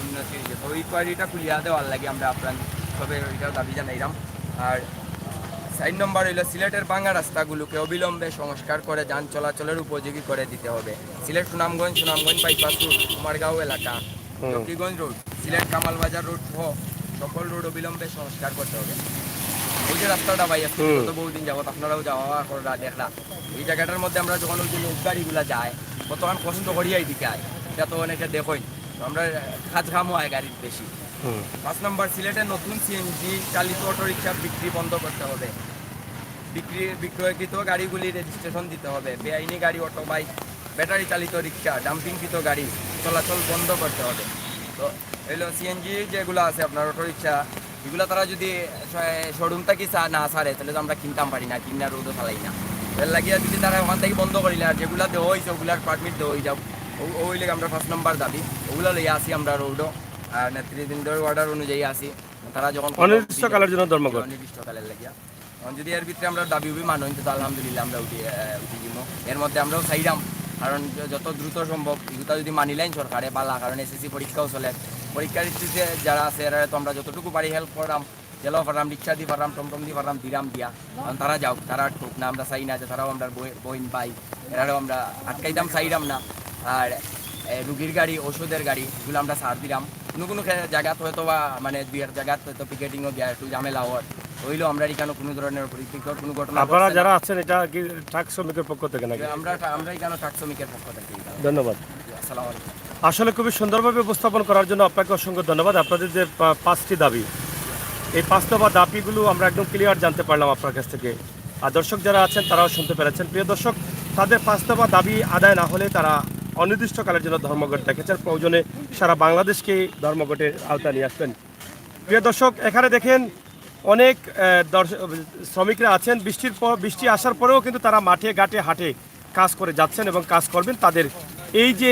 উন্নতি হয়েছে। তো ওই কোয়ারিটা খুলিয়া দেওয়ার লাগে আমরা আপনার সবে ওইটার দাবি জানাইলাম। আর 4 নম্বর হইল সিলেটের ভাঙা রাস্তাগুলোকে অবিলম্বে সংস্কার করে যান চলাচলের উপযোগী করে দিতে হবে। সিলেট সুনামগঞ্জ বাইপাস রোড, কুমারগাঁও এলাকা, জকিগঞ্জ রোড, সিলেট কামালবাজার রোড সহ সকল রোড অবিলম্বে সংস্কার করতে হবে। ওই যে রাস্তাটা ভাই আজকে তো বহুদিন যাবত আপনারাও যাওয়া করা দেখলা, এই জায়গাটার মধ্যে আমরা যখন ওই যে লোক গাড়িগুলা যায় কতক্ষণ কষ্ট করিয়া এদিকে আয়, এটা তো অনেকে দেখোই। তো আমরা খাজ খামও হয় গাড়ির বেশি। 5 নম্বর, সিলেটের নতুন সিএনজি চালিত অটোরিকশা বিক্রি বন্ধ করতে হবে। বিক্রয়কৃত গাড়িগুলি রেজিস্ট্রেশন দিতে হবে। বেআইনি গাড়ি, অটো, বাইক ব্যাটারি চালিত রিক্সা ডাম্পিংকৃত গাড়ি চলাচল বন্ধ করতে হবে। তো এগুলো সিএনজি যেগুলো আছে আপনার অটো রিক্সা, এগুলো তারা যদি শোরুম থেকে না ছাড়ে তাহলে তো আমরা কিনতাম পারি না, কিনা রোদও চালাই না। এর লাগিয়া যদি তারা ওখান থেকে বন্ধ করিলে আর যেগুলো দেওয়া হয়েছে ওগুলার পারমিট দেওয়া হয়ে যাও, ওই লেগে আমরা 1 নম্বর দাবি ওগুলো লইয়া আসি আমরা রোডও। আর নেতৃবৃন্দের অর্ডার অনুযায়ী আসি, তারা যখন অনির্দিষ্টকালের জন্য ধর্মঘট। অনির্দিষ্টকালের লাগিয়া যদি এর ভিতরে আমরা দাবি মানো কিন্তু আলহামদুলিল্লাহ আমরা উঠি দিব। এর মধ্যে আমরাও চাইলাম, কারণ যত দ্রুত সম্ভব এগুলো যদি মানিলেন সরকারে বালা, কারণ এসএসসি পরীক্ষাও চলে। পরীক্ষার স্থিতিতে যারা আছে এরা তো আমরা যতটুকু পারি হেল্প করলাম, গেলেও পারলাম, রিক্সা দিয়ে পারলাম, টমটম দিয়ে পারলাম, দিরাম দিয়া। কারণ তারা যাও, তারা ঠুক না, আমরা চাই না যে তারাও আমরা বইন পাই, এরাও আমরা আটকাইতাম চাইলাম না। আর রুগীর গাড়ি, ওষুধের গাড়ি এগুলো আমরা ছাড় দিলাম। কোনো জায়গাত হয়তো বা মানে 2-1 জায়গাত হয়তো পিকেটিংও দেওয়া একটু ঝামেলা হওয়ার হইলেও আমরা এখানে কোনো ধরনের পরিস্থিতির কোনো ঘটনা আপনারা যারা আছেন এটা কি ট্রাক শ্রমিকের পক্ষ থেকে নাকি? আমরা এখানে ট্রাক শ্রমিকের পক্ষ থেকে। ধন্যবাদ। আসসালামু আলাইকুম। আসলে খুবই সুন্দরভাবে উপস্থাপন করার জন্য আপনাকে অসংখ্য ধন্যবাদ। আপনাদের যে 5টি দাবি, এই 5 দফা দাবিগুলো আমরা একদম ক্লিয়ার জানতে পারলাম আপনার কাছ থেকে। আর দর্শক যারা আছেন তারাও শুনতে পেরেছেন। প্রিয় দর্শক, তাদের 5 দফা দাবি আদায় না হলে তারা অনির্দিষ্টকালের জন্য ধর্মঘট ডেকেছেন। প্রয়োজনে সারা বাংলাদেশকে ধর্মঘটের আওতায় নিয়ে আসবেন। প্রিয় দর্শক, এখানে দেখেন অনেক শ্রমিকরা আছেন। বৃষ্টি আসার পরেও কিন্তু তারা মাঠে ঘাটে হাটে কাজ করে যাচ্ছেন এবং কাজ করবেন। তাদের এই যে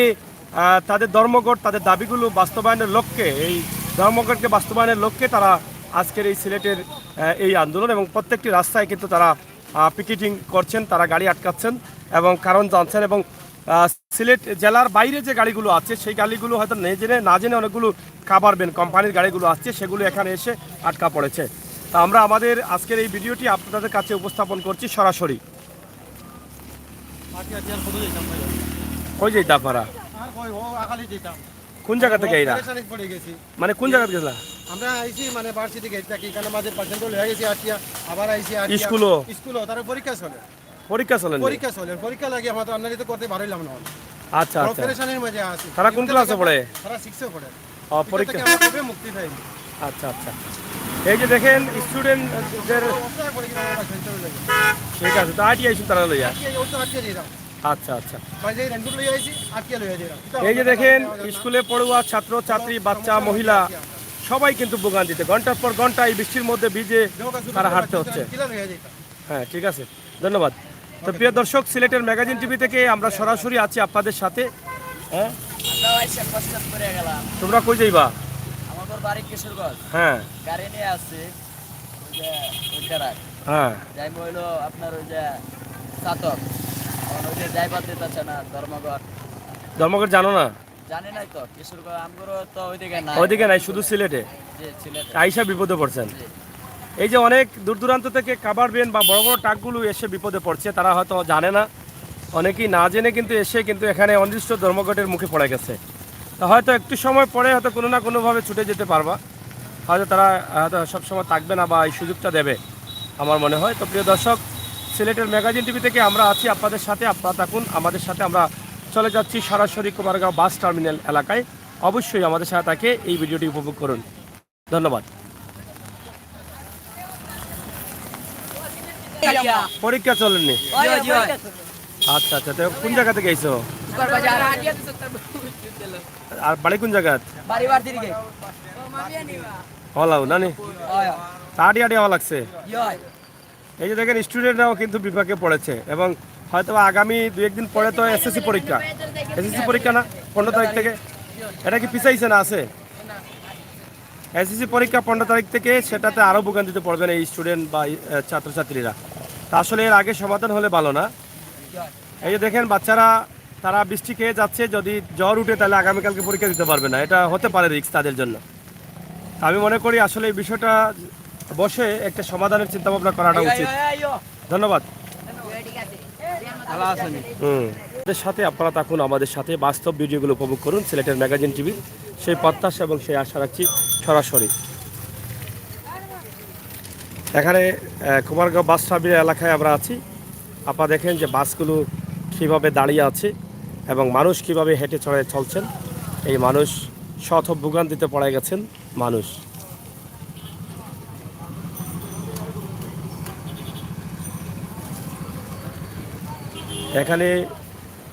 তাদের ধর্মঘট, তাদের দাবিগুলো বাস্তবায়নের লক্ষ্যে, এই ধর্মঘটকে বাস্তবায়নের লক্ষ্যে তারা আজকের এই সিলেটের এই আন্দোলন এবং প্রত্যেকটি রাস্তায় কিন্তু তারা পিকেটিং করছেন, তারা গাড়ি আটকাচ্ছেন এবং কারণ জানছেন। এবং সিলেট জেলার বাইরে যে গাড়িগুলো আছে সেই গাড়িগুলো হয়তো না জেনে অনেকগুলো খাবার ভ্যান কোম্পানির গাড়িগুলো আসছে, সেগুলো এখানে এসে আটকা পড়েছে। তা আমরা আমাদের আজকের এই ভিডিওটি আপনাদের কাছে উপস্থাপন করছি সরাসরি। ওই যে দাপারা কোন জায়গা থেকে এরা, মানে কোন জায়গা থেকে? আমরা আইছি মানে ভার্সিটি গেট থেকে, এখানে মাঝে পার্সেন্ট হয়ে গেছি আটিয়া, আবার আইছি স্কুলও তার পরীক্ষা চলে পরীক্ষা লাগে আমাদের আমদানি তো করতে পারলাম না। আচ্ছা আচ্ছা, অপারেশনের মধ্যে আছে। তারা কোন ক্লাসে পড়ে? তারা 6 এ পড়ে। পরীক্ষা আমরা কবে মুক্তি পাই? আচ্ছা আচ্ছা, এই যে দেখেন স্টুডেন্টদের, ঠিক আছে, তো আটিয়া আইসুন তারা লইয়া। আচ্ছা আচ্ছা, এই যে দেখেন স্কুলে পড়ুয়া ছাত্র ছাত্রী, বাচ্চা, মহিলা সবাই কিন্তু ভোগান্তিতে, ঘন্টার পর ঘন্টা এই বৃষ্টির মধ্যে ভিজে তারা হাঁটতে হচ্ছে। হ্যাঁ, ঠিক আছে, ধন্যবাদ। তো প্রিয় দর্শক, সিলেটের ম্যাগাজিন টিভি থেকে আমরা সরাসরি আছি আপনাদের সাথে। হ্যাঁ, তোমরা কই যাইবা? আমাদের বাড়ি কিশোরগঞ্জ। হ্যাঁ, গাড়ি নিয়ে আসছে হ্যাঁ, যাই হইলো আপনার ওই যে চাতক, ওই যে যাইবার দিতেছে না ধর্মঘট জানো না? জানি নাই তো, কিশোরগঞ্জ আমগুলো তো ওইদিকে নাই, শুধু সিলেটে। আইসা বিপদে পড়ছেন। এই যে অনেক দূর দূরান্ত থেকে কাভার ভ্যান বা বড় বড় ট্রাকগুলো এসে বিপদে পড়ছে, তারা হয়তো জানে না, অনেকেই না জেনে কিন্তু এসে কিন্তু এখানে অনির্দিষ্ট ধর্মঘটের মুখে পড়ে গেছে। তো হয়তো একটু সময় পরে হয়তো কোনো না কোনোভাবে ছুটে যেতে পারবা, হয়তো তারা হয়তো সবসময় থাকবে না বা এই সুযোগটা দেবে আমার মনে হয়। তো প্রিয় দর্শক, সিলেটের ম্যাগাজিন টিভি থেকে আমরা আছি আপনাদের সাথে, আপনারা থাকুন আমাদের সাথে। আমরা চলে যাচ্ছি সরাসরি কুমারগাঁও বাস টার্মিনাল এলাকায়। অবশ্যই আমাদের সাথে থাকে এই ভিডিওটি উপভোগ করুন। ধন্যবাদ। পরীক্ষা চলেননি? আচ্ছা আচ্ছা, তো কোন জায়গা থেকে আইছো? আর বাড়ি কোন জায়গা? হলাও না নি, তাড়ি আড়ি হওয়া লাগছে। এই যে দেখেন স্টুডেন্টরাও কিন্তু বিভাগে পড়েছে এবং হয়তো আগামী 2-1 দিন পরে তো এসএসসি পরীক্ষা না 15 তারিখ থেকে? এটা কি পিছাইছে না আছে? এসএসসি পরীক্ষা 15 তারিখ থেকে, সেটাতে আরও ভোগান্তিতে পড়বেন এই স্টুডেন্ট বা ছাত্রছাত্রীরা। তা আসলে এর আগে সমাধান হলে ভালো না? এই যে দেখেন বাচ্চারা, তারা বৃষ্টি খেয়ে যাচ্ছে, যদি জ্বর উঠে তাহলে আগামীকালকে পরীক্ষা দিতে পারবে না, এটা হতে পারে রিস্ক তাদের জন্য। আমি মনে করি আসলে এই বিষয়টা বসে একটা সমাধানের চিন্তা ভাবনা করাটা উচিত। ধন্যবাদ। আমাদের সাথে আপনারা থাকুন আমাদের সাথে, বাস্তব ভিডিওগুলো উপভোগ করুন সিলেটের ম্যাগাজিন টিভি। সেই প্রত্যাশা এবং সেই আশা রাখছি সরাসরি। এখানে কুমারগাঁও বাস টার্মিনাল এলাকায় আমরা আছি। আপনারা দেখেন যে বাসগুলো কীভাবে দাঁড়িয়ে আছে এবং মানুষ কীভাবে হেঁটে চলছেন। এই মানুষ শত ভোগান্তিতে পড়ে গেছেন মানুষ। এখানে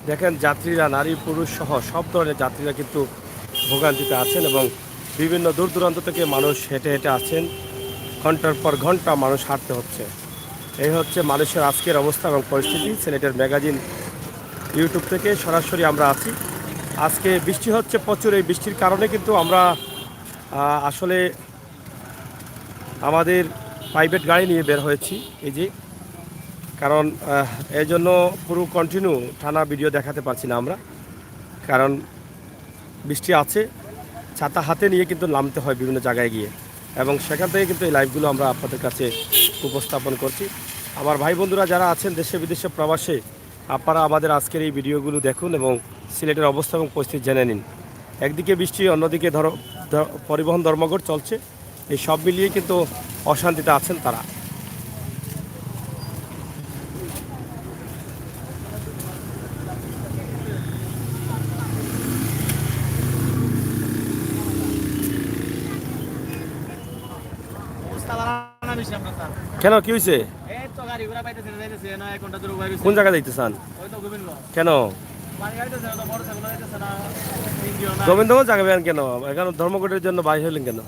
দেখেন যাত্রীরা নারী পুরুষ সহ সব ধরনের যাত্রীরা কিন্তু ভোগান্তিতে আছেন এবং বিভিন্ন দূর দূরান্ত থেকে মানুষ হেঁটে হেঁটে আসছেন। ঘন্টার পর ঘন্টা মানুষ হাঁটতে হচ্ছে। এই হচ্ছে মানুষের আজকের অবস্থা এবং পরিস্থিতি। সিলেটের ম্যাগাজিন ইউটিউব থেকে সরাসরি আমরা আছি। আজকে বৃষ্টি হচ্ছে প্রচুর। এই বৃষ্টির কারণে কিন্তু আমরা আসলে আমাদের প্রাইভেট গাড়ি নিয়ে বের হয়েছি এই যে, কারণ এই জন্য পুরো কন্টিনিউ টানা ভিডিও দেখাতে পারছি না আমরা, কারণ বৃষ্টি আছে। ছাতা হাতে নিয়ে কিন্তু নামতে হয় বিভিন্ন জায়গায় গিয়ে, এবং সেখান থেকে কিন্তু এই লাইভগুলো আমরা আপনাদের কাছে উপস্থাপন করছি। আমার ভাই বন্ধুরা যারা আছেন দেশে বিদেশে প্রবাসে, আপনারা আমাদের আজকের এই ভিডিওগুলো দেখুন এবং সিলেটের অবস্থা এবং পরিস্থিতি জেনে নিন। একদিকে বৃষ্টি, অন্যদিকে পরিবহন ধর্মঘট চলছে। এই সব মিলিয়ে কিন্তু অশান্তিতে আছেন তারা। কেন, কি হয়েছে? কোন জায়গায় যাইতে চান? কেন গোবিন্দগঞ্জ যাবেন কেন? এখানে ধর্মঘটের জন্য বাইরে হলেন কেন?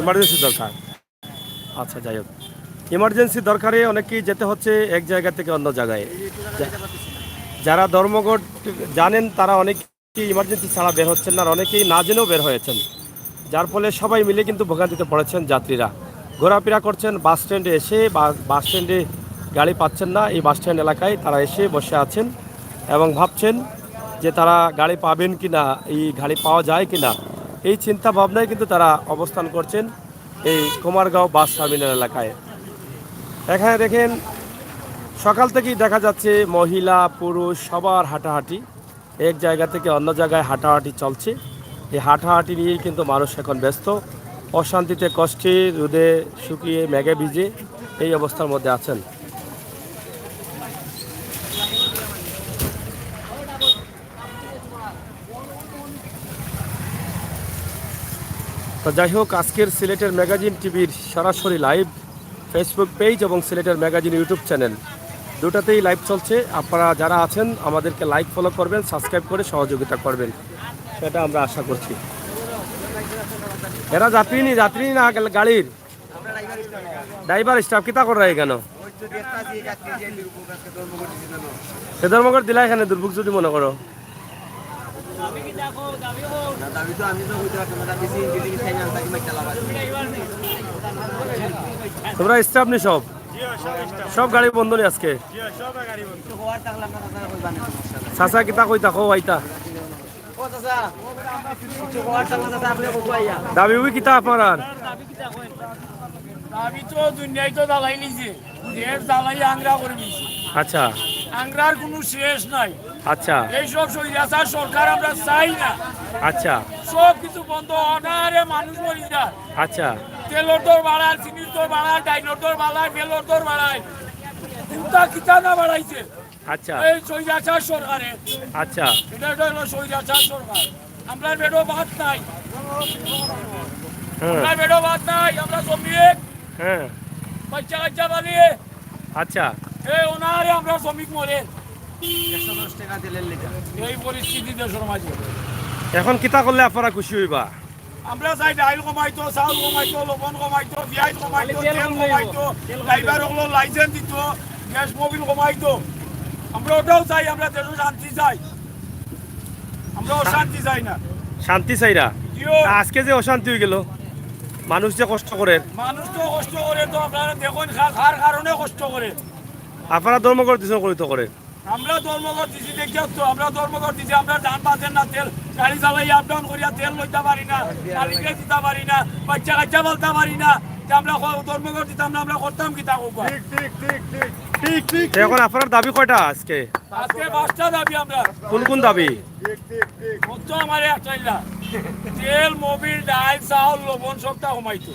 ইমার্জেন্সি দরকার। আচ্ছা, যাই হোক, ইমার্জেন্সি দরকারে অনেকেই যেতে হচ্ছে এক জায়গা থেকে অন্য জায়গায়। যারা ধর্মঘট জানেন তারা অনেকেই ইমার্জেন্সি ছাড়া বের হচ্ছেন না, আর অনেকেই না জেনেও বের হয়েছেন, যার ফলে সবাই মিলে কিন্তু ভোগান্তিতে পড়েছেন। যাত্রীরা ঘোরাফেরা করছেন বাস স্ট্যান্ডে এসে, বাস স্ট্যান্ডে গাড়ি পাচ্ছেন না। এই বাস স্ট্যান্ড এলাকায় তারা এসে বসে আছেন এবং ভাবছেন যে তারা গাড়ি পাবেন কি না, এই গাড়ি পাওয়া যায় কি না, এই চিন্তা ভাবনায় কিন্তু তারা অবস্থান করছেন এই কুমারগাঁও বাস টার্মিনাল এলাকায়। এখানে দেখেন সকাল থেকেই দেখা যাচ্ছে মহিলা পুরুষ সবার হাঁটাহাঁটি, এক জায়গা থেকে অন্য জায়গায় হাঁটাহাঁটি চলছে। এই হাঁটাহাঁটি নিয়েই কিন্তু মানুষ এখন ব্যস্ত, অশান্তিতে, কষ্টে, রোদে শুকিয়ে মেঘে ভিজে এই অবস্থার মধ্যে আছেন। তো যাই হোক, আজকের সিলেটের ম্যাগাজিন টিভির সরাসরি লাইভ ফেসবুক পেজ এবং সিলেটের ম্যাগাজিন ইউটিউব চ্যানেল দুটাতেই লাইভ চলছে। আপনারা যারা আছেন আমাদেরকে লাইক ফলো করবেন, সাবস্ক্রাইব করে সহযোগিতা করবেন, সেটা আমরা আশা করছি। এরা যাত্রী না গাড়ির ড্রাইভার স্টাফ কিতা করে কেন সে ধর্মঘট দিলা এখানে দুর্ভোগ যদি মনে করো? তোমরা স্টাফ নি সব গাড়ি বন্ধ নি আজকে? চাচা কিতা কই থাকো আইতা দাবি উই কিতা আপনার? আমি তো দুনিয়ায় তো জ্বালাই নিছি, দেশ জ্বালাই আংরা করে নিছি। আচ্ছা, আংরার কোনো শেষ নাই। আচ্ছা, এইসব স্বৈরাচার সরকার আমরা চাই না। আচ্ছা, সব কিছু বন্ধ, অনারে মানুষ মরি যায়। আচ্ছা, তেলর দর বাড়ায়, চিনির দর বাড়ায়, ডাইনোর দর বাড়ায়, বেলর দর বাড়ায়, কোনটা কিতা না বাড়াইছে আচ্ছা, এই স্বৈরাচার সরকারে। আচ্ছা, এটা হলো স্বৈরাচার সরকার। আমরা বেডো ভাত নাই, আমরা বেডো ভাত নাই, আমরা শ্রমিক, হ্যাঁ, বাচ্চা কাচ্চা বানিয়ে, আচ্ছা, এই ওনারে আমরা শ্রমিক মরে 110 টাকা দিলেন লিটার। এই পরিস্থিতি দেশের মাঝে এখন কিতা করলে আপনারা খুশি হইবা? আমরা চাই ডাইল কমাইতো, চাউল কমাইতো, লবণ কমাইতো, পেঁয়াজ কমাইতো, তেল কমাইতো, ড্রাইভার হলো লাইসেন্স দিত, গ্যাস মোবিল কমাইতো। আমরা ওটাও চাই, আমরা দেশের শান্তি চাই, আমরা অশান্তি চাই না। শান্তি চাইরা? কিও? আজকে যে অশান্তি হয়ে গেল, মানুষ যে কষ্ট করে, মানুষ তো কষ্ট করে, তো আপনারা দেখুন খার কারণে কষ্ট করে। আপনারা ধর্মঘট দিচ্ছেন করিত করে? আমরা ধর্মঘট দিছি দেখি তো, আমরা ধর্মঘট দিছি, আমরা ধান বাঁচেন না, তেল গাড়ি চালাই আপ ডাউন করিয়া তেল লইতে পারি না, মালিককে দিতে পারি না, বাচ্চা কাচ্চা বলতে পারি না, যে আমরা ধর্মঘট দিতাম না, আমরা করতাম কি তা করবো? তো এখন আপনার দাবি কয়টা আজকে? আজকে 5টা দাবি আমরা। কোন কোন দাবি? মতো আমার একটাই না, তেল মোবিল ডাল চাউল লবণ সবটা কমাইতো।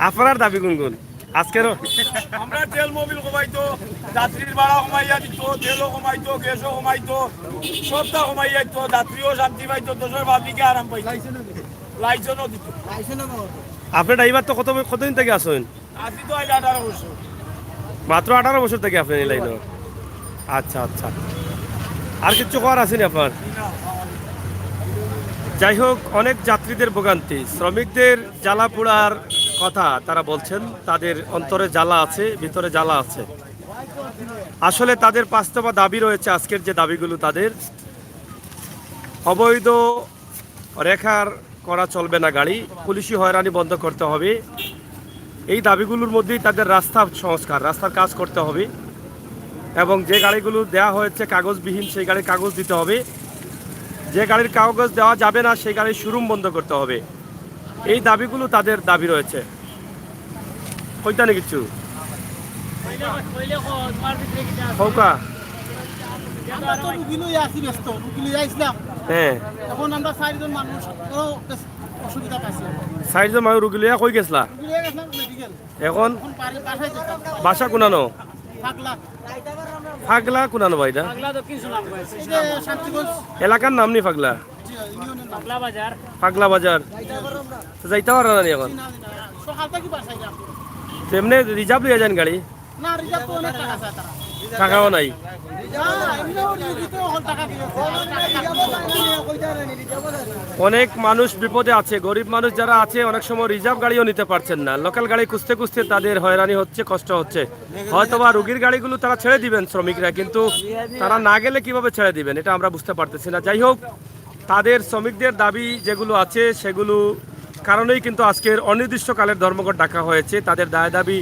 আপনার দাবি কোন কোন আজকের? আমরা তেল মোবিল কমাইতো, যাত্রীর ভাড়া কমাইয়া দিত, তেলও কমাইতো, গ্যাসও কমাইতো, সবটা কমাইয়া দিত, যাত্রীও শান্তি পাইতো, দেশের পাবলিকে আরাম পাইতো, লাইসেন্সও দিত। আপনার ড্রাইভার তো কতদিন থেকে আসেন? আজি তো 18 বছর। মাত্র 18 বছর থেকে আপনি এই লাইনে? আচ্ছা আচ্ছা, আর কিছু করার আসেনি আপনার? যাই হোক, অনেক যাত্রীদের ভোগান্তি, শ্রমিকদের জ্বালা পোড়ার কথা তারা বলছেন, তাদের অন্তরে জ্বালা আছে, ভিতরে জ্বালা আছে। আসলে তাদের বাস্তবা দাবি রয়েছে, আজকের যে দাবিগুলো তাদের, অবৈধ রেখার করা চলবে না গাড়ি, পুলিশি হয়রানি বন্ধ করতে হবে। এই দাবিগুলোর মধ্যেই তাদের রাস্তা সংস্কার, রাস্তার কাজ করতে হবে, এবং যে গাড়িগুলো দেওয়া হয়েছে কাগজবিহীন সেই গাড়ির কাগজ দিতে হবে, যে গাড়ির কাগজ দেওয়া যাবে না সেই গাড়ির শোরুম বন্ধ করতে হবে। এই দাবিগুলো তাদের দাবি রয়েছে। কইতানি কিছু হৌকা? আমরা তো রুগী লইয়া আছি, ব্যস্ত রুগী লইয়া আসলাম। হ্যাঁ, এখন আমরা 4 জন মানুষ অসুবিধা পাইছি। 4 জন মানুষ রুগী লইয়া কই গেছলা? রুগী লইয়া গেছিলাম মেডিকেল, এখন এখন বাসায় যেতাম। বাসা কোনানো? পাগলা ফাগলা কোনানো ভাইটা? এই যে শান্তিগঞ্জ এলাকার নাম নি ফাগলা? ইউনিয়নের নাম। ফাগলা বাজার। তো যাইতে পারে না নি এখন? সকাল থেকে বাসায় যাম। তেমনি রিজার্ভ লিয়ে যান গাড়ি? না, রিজার্ভ তো অনেক টাকা চায় তারা। টাকাও নাই। না, এমনিও রুগীতে অনেক টাকা দিবে। অনেক মানুষ বিপদে আছে, গরিব মানুষ যারা আছে অনেক সময় রিজার্ভ গাড়িও নিতে পারছেন না, লোকাল গাড়ি খুঁজতে খুঁজতে তাদের হয়রানি হচ্ছে, কষ্ট হচ্ছে। হয়তোবা রুগীর গাড়িগুলো তারা ছেড়ে দিবেন শ্রমিকরা, কিন্তু তারা না গেলে কিভাবে ছেড়ে দিবেন এটা আমরা বুঝতে পারতেছি না। যাই হোক, তাদের শ্রমিকদের দাবি যেগুলো আছে সেগুলো কারণেই কিন্তু আজকের অনির্দিষ্টকালের ধর্মঘট ডাকা হয়েছে। তাদের দাবি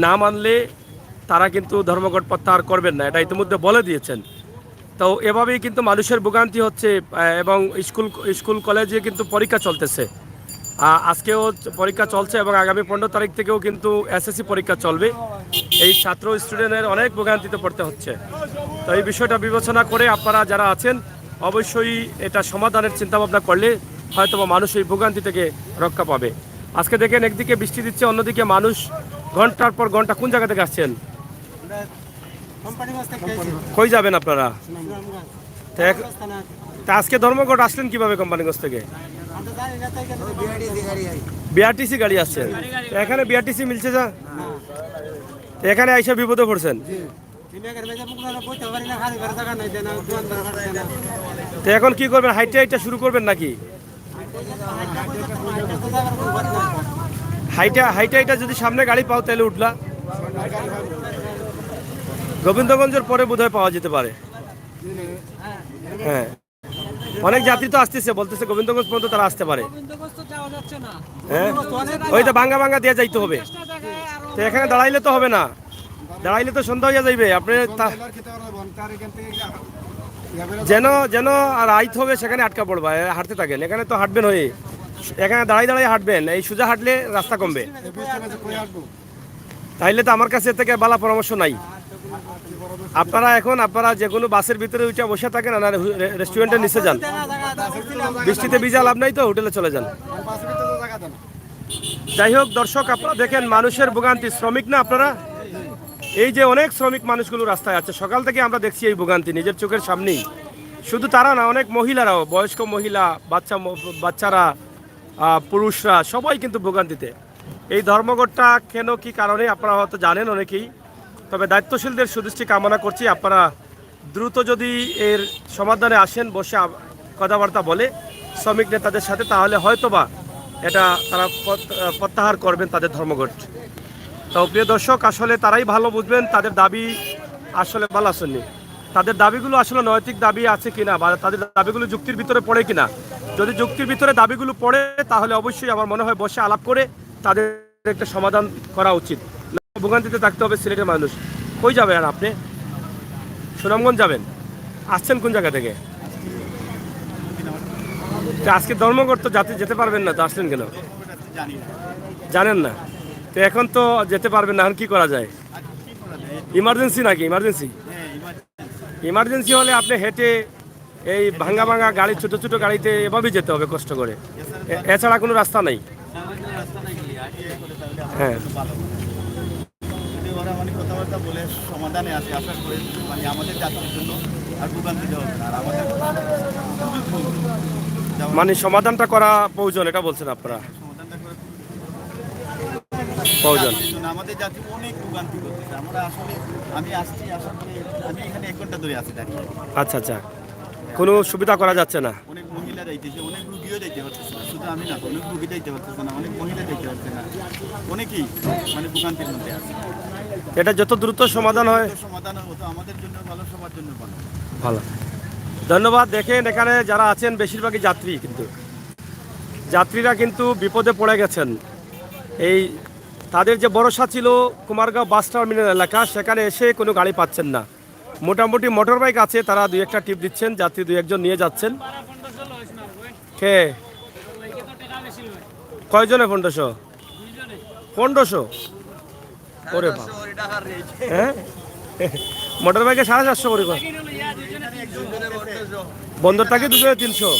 না মানলে তারা কিন্তু ধর্মঘট প্রত্যাহার করবেন না, এটা ইতিমধ্যে বলে দিয়েছেন। তো এভাবেই কিন্তু মানুষের ভোগান্তি হচ্ছে, এবং স্কুল কলেজে কিন্তু পরীক্ষা চলতেছে। আজকেও পরীক্ষা চলছে এবং আগামী 15 তারিখ থেকেও কিন্তু এসএসসি পরীক্ষা চলবে। এই ছাত্র স্টুডেন্টের অনেক ভোগান্তিতে পড়তে হচ্ছে। তো এই বিষয়টা বিবেচনা করে আপনারা যারা আছেন অবশ্যই এটা সমাধানের চিন্তাভাবনা করলে হয়তো মানুষ এই ভোগান্তি থেকে রক্ষা পাবে। আজকে দেখেন একদিকে বৃষ্টি দিচ্ছে, অন্যদিকে মানুষ ঘন্টার পর ঘন্টা। কোন জায়গা থেকে আসছেন? কই যাবেন আপনারা? তা আজকে ধর্মঘট আসলেন কিভাবে কোম্পানিগঞ্জ থেকে? বিআরটিসি গাড়ি আসছে। এখানে বিআরটিসি মিলছে যা, এখানে আইসা বিপদে পড়ছেন। তো এখন কি করবেন? হাইটে হাইটে শুরু করবেন নাকি? হাইটা হাইটা যদি সামনে গাড়ি পাও তাহলে উঠলা। গোবিন্দগঞ্জের পরে বোধহয় পাওয়া যেতে পারে। হ্যাঁ, অনেক যাত্রী তো আসতেছে, বলতেছে গোবিন্দগঞ্জ পর্যন্ত তারা আসতে পারে। হ্যাঁ, ওই তো ভাঙ্গা ভাঙ্গা দিয়ে যাইতে হবে। তো এখানে দাঁড়াইলে তো হবে না, দাঁড়াইলে তো সন্ধ্যা হয়ে যাইবে। আপনি যেন যেন আর আইতে হবে, সেখানে আটকা পড়বা, হাঁটতে থাকেন। এখানে তো হাঁটবেন হয়ে, এখানে দাঁড়াই দাঁড়াই হাঁটবেন। এই সোজা হাঁটলে রাস্তা কমবে। তাইলে তো আমার কাছে থেকে ভালো পরামর্শ নাই। আপনারা যে কোনো বাসের ভিতরে উঠে বসে থাকেন, আর রেস্টুরেন্টের নিচে যান। বৃষ্টিতে ভিজা লাভ নাই, তো হোটেলে চলে যান। যাই হোক দর্শক, আপনারা দেখেন মানুষের ভোগান্তি। শ্রমিক না আপনারা? এই যে অনেক শ্রমিক মানুষগুলো রাস্তায় আছে, সকাল থেকে আমরা দেখছি এই ভোগান্তি নিজের চোখের সামনেই। শুধু তারা না, অনেক মহিলারাও, বয়স্ক মহিলা, বাচ্চারা, পুরুষরা সবাই কিন্তু ভোগান্তিতে। এই ধর্মঘটটা কেন, কি কারণে আপনারা হয়তো জানেন অনেকেই, তবে দায়িত্বশীলদের সুদৃষ্টি কামনা করছি আপনারা দ্রুত যদি এর সমাধানে আসেন, বসে কথাবার্তা বলে শ্রমিক নেতাদের সাথে, তাহলে হয়তোবা এটা তারা প্রত্যাহার করবেন তাদের ধর্মঘট। তো প্রিয় দর্শক, আসলে তারাই ভালো বুঝবেন তাদের দাবি আসলে ভালো আসেননি। তাদের দাবিগুলো আসলে নৈতিক দাবি আছে কিনা, বা তাদের দাবিগুলো যুক্তির ভিতরে পড়ে কিনা। যদি যুক্তির ভিতরে দাবিগুলো পড়ে, তাহলে অবশ্যই আমার মনে হয় বসে আলাপ করে তাদের একটা সমাধান করা উচিত। ভোগান্তিতে থাকতে হবে সিলেটের মানুষ। কই যাবেন আপনি? সুনামগঞ্জ যাবেন? আসছেন কোন জায়গা থেকে? আজকে ধর্মঘট তো যেতে পারবেন না, তো আসলেন কেন জানেন না? তো এখন তো যেতে পারবেন না, এখন কি করা যায়? ইমার্জেন্সি নাকি? ইমার্জেন্সি হলে আপনি হেঁটে এই ভাঙ্গা ভাঙ্গা গাড়ি, ছোট ছোট গাড়িতে এভাবেই যেতে হবে কষ্ট করে, এছাড়া কোনো রাস্তা নেই। হ্যাঁ, কথাবার্তা বলে সমাধানে আসে, আশা করি মানে আমাদের যাত্রীর জন্য আর ভোগান্তি দেওয়া হবে না। আর আমাদের মানে সমাধানটা করা প্রয়োজন, এটা বলছেন আপনারা? সমাধানটা করে প্রয়োজন। যাত্রীর জন্য আমাদের যাত্রী অনেক ভোগান্তি করতেছে। আমরা আসলে আমি আসছি, আসার পরে আমি এখানে 1 ঘন্টা ধরে আছি দাঁড়িয়ে। আচ্ছা আচ্ছা, কোনো সুবিধা করা যাচ্ছে না। অনেক মহিলা যাইতেছে, অনেক রুগীও যাইতে পারতেছে না। শুধু আমি না, অনেক রুগী যাইতে পারতেছে না, অনেক মহিলা যাইতে পারছে না, অনেকেই মানে ভোগান্তির মধ্যে আছে। এটা যত দ্রুত সমাধান হয় তো সমাধান হতো আমাদের জন্য ভালো, সবার জন্য ভালো। ভালো। ধন্যবাদ। দেখেন এখানে যারা আছেন বেশিরভাগই যাত্রী, কিন্তু যাত্রীরা কিন্তু বিপদে পড়ে গেছেন। এই তাদের যে ভরসা ছিল কুমারগাঁও বাস টার্মিনাল এলাকা, সেখানে এসে কোনো গাড়ি পাচ্ছেন না। মোটামুটি মোটর বাইক আছে, তারা 2-1টা টিপ দিচ্ছেন, যাত্রী 2-1জন নিয়ে যাচ্ছেন। কে কয়জনে? 1500? 1500? ওরে বাবা, হ্যাঁ মোটর বাইকে 750 করে কয়? বন্দর থাকে 200-300,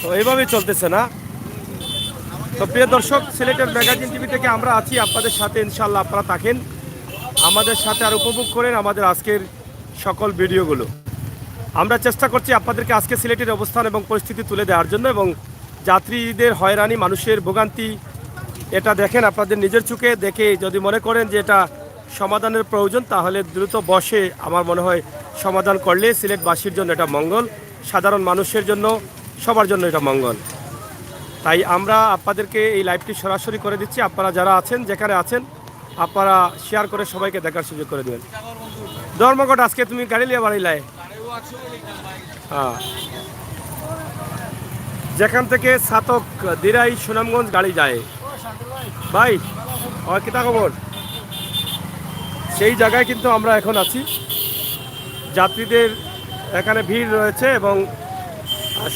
তো এইভাবেই চলতেছে না। তো প্রিয় দর্শক, সিলেটের ম্যাগাজিন টিভি থেকে আমরা আছি আপনাদের সাথে, ইনশাল্লাহ আপনারা থাকেন আমাদের সাথে আর উপভোগ করেন আমাদের আজকের সকল ভিডিওগুলো। আমরা চেষ্টা করছি আপনাদেরকে আজকে সিলেটের অবস্থান এবং পরিস্থিতি তুলে দেওয়ার জন্য, এবং যাত্রীদের হয়রানি, মানুষের ভোগান্তি, এটা দেখেন আপনাদের নিজের চোখে। দেখে যদি মনে করেন যে এটা সমাধানের প্রয়োজন, তাহলে দ্রুত বসে আমার মনে হয় সমাধান করলে সিলেটবাসীর জন্য এটা মঙ্গল, সাধারণ মানুষের জন্য, সবার জন্য এটা মঙ্গল। তাই আমরা আপনাদেরকে এই লাইভটি সরাসরি করে দিচ্ছি। আপনারা যারা আছেন, যেখানে আছেন, আপনারা শেয়ার করে সবাইকে দেখার সুযোগ করে দেবেন। ধর্মঘট আজকে তুমি গাড়ি নিয়ে বাড়িলায়? হ্যাঁ, যেখান থেকে ছাতক, দিরাই, সুনামগঞ্জ গাড়ি যায় ভাই, আমার কিতা খবর? সেই জায়গায় কিন্তু আমরা এখন আছি। যাত্রীদের এখানে ভিড় রয়েছে, এবং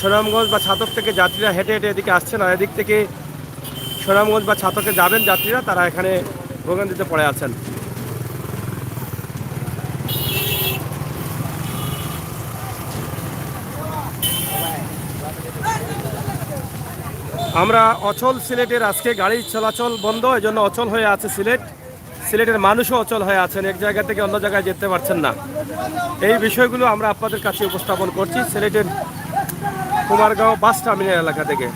সুনামগঞ্জ বা ছাতক থেকে যাত্রীরা হেঁটে হেঁটে এদিকে আসছেন, আর এদিক থেকে সুনামগঞ্জ বা ছাতকে যাবেন যাত্রীরা, তারা এখানে ভোগান্তিতে পড়ে আছেন। আমরা অচল সিলেটের, আজকে গাড়ি চলাচল বন্ধ, এই জন্য অচল হয়ে আছে সিলেট। সিলেটের মানুষও অচল হয়ে আছেন, এক জায়গা থেকে অন্য জায়গায় যেতে পারছেন না। এই বিষয়গুলো আমরা আপনাদের কাছে উপস্থাপন করছি সিলেটের কুমারগাঁও বাস টার্মিনাল এলাকা থেকে।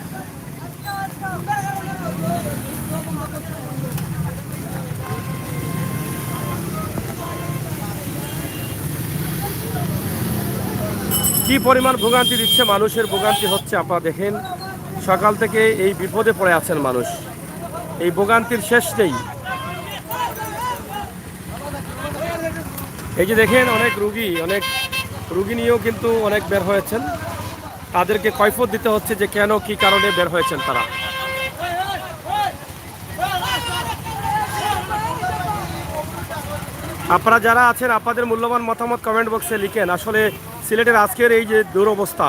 কি পরিমাণ ভোগান্তি দিচ্ছে, মানুষের ভোগান্তি হচ্ছে আপনারা দেখেন। সকাল থেকে এই বিপদে পড়ে আছেন মানুষ, এই ভোগান্তির শেষ নেই। এই যে দেখেন অনেক রুগী নিয়েও কিন্তু অনেক বের হয়েছেন, তাদেরকে কৈফিয়ত দিতে হচ্ছে যে কেন, কি কারণে বের হয়েছেন তারা। আপনারা যারা আছেন আপনাদের মূল্যবান মতামত কমেন্ট বক্সে লিখেন। আসলে সিলেটের আজকের এই যে দুরবস্থা,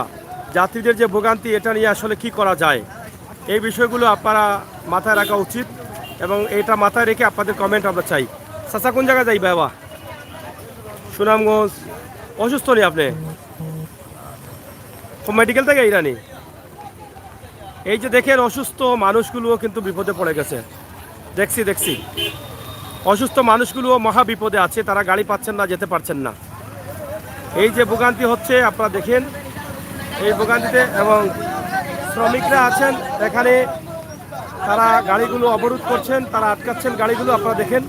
যাত্রীদের যে ভোগান্তি, এটা নিয়ে আসলে কি করা যায়, এই বিষয়গুলো আপনারা মাথায় রাখা উচিত, এবং এটা মাথায় রেখে আপনাদের কমেন্ট আমরা চাই। চাচা কোন জায়গায় যাই বাবা? সুনামগঞ্জ। অসুস্থ নেই আপনি? মেডিকেল থেকে ইরানি। এই যে দেখেন অসুস্থ মানুষগুলোও কিন্তু বিপদে পড়ে গেছে, দেখছি অসুস্থ মানুষগুলোও মহা বিপদে আছে, তারা গাড়ি পাচ্ছেন না, যেতে পারছেন না। এই যে ভোগান্তি হচ্ছে আপনারা দেখেন এই ভোগান্তিতে, এবং শ্রমিকরা আছেন এখানে, তারা গাড়িগুলো অবরোধ করছেন, তারা আটকাচ্ছেন গাড়িগুলো, আপনারা দেখেন।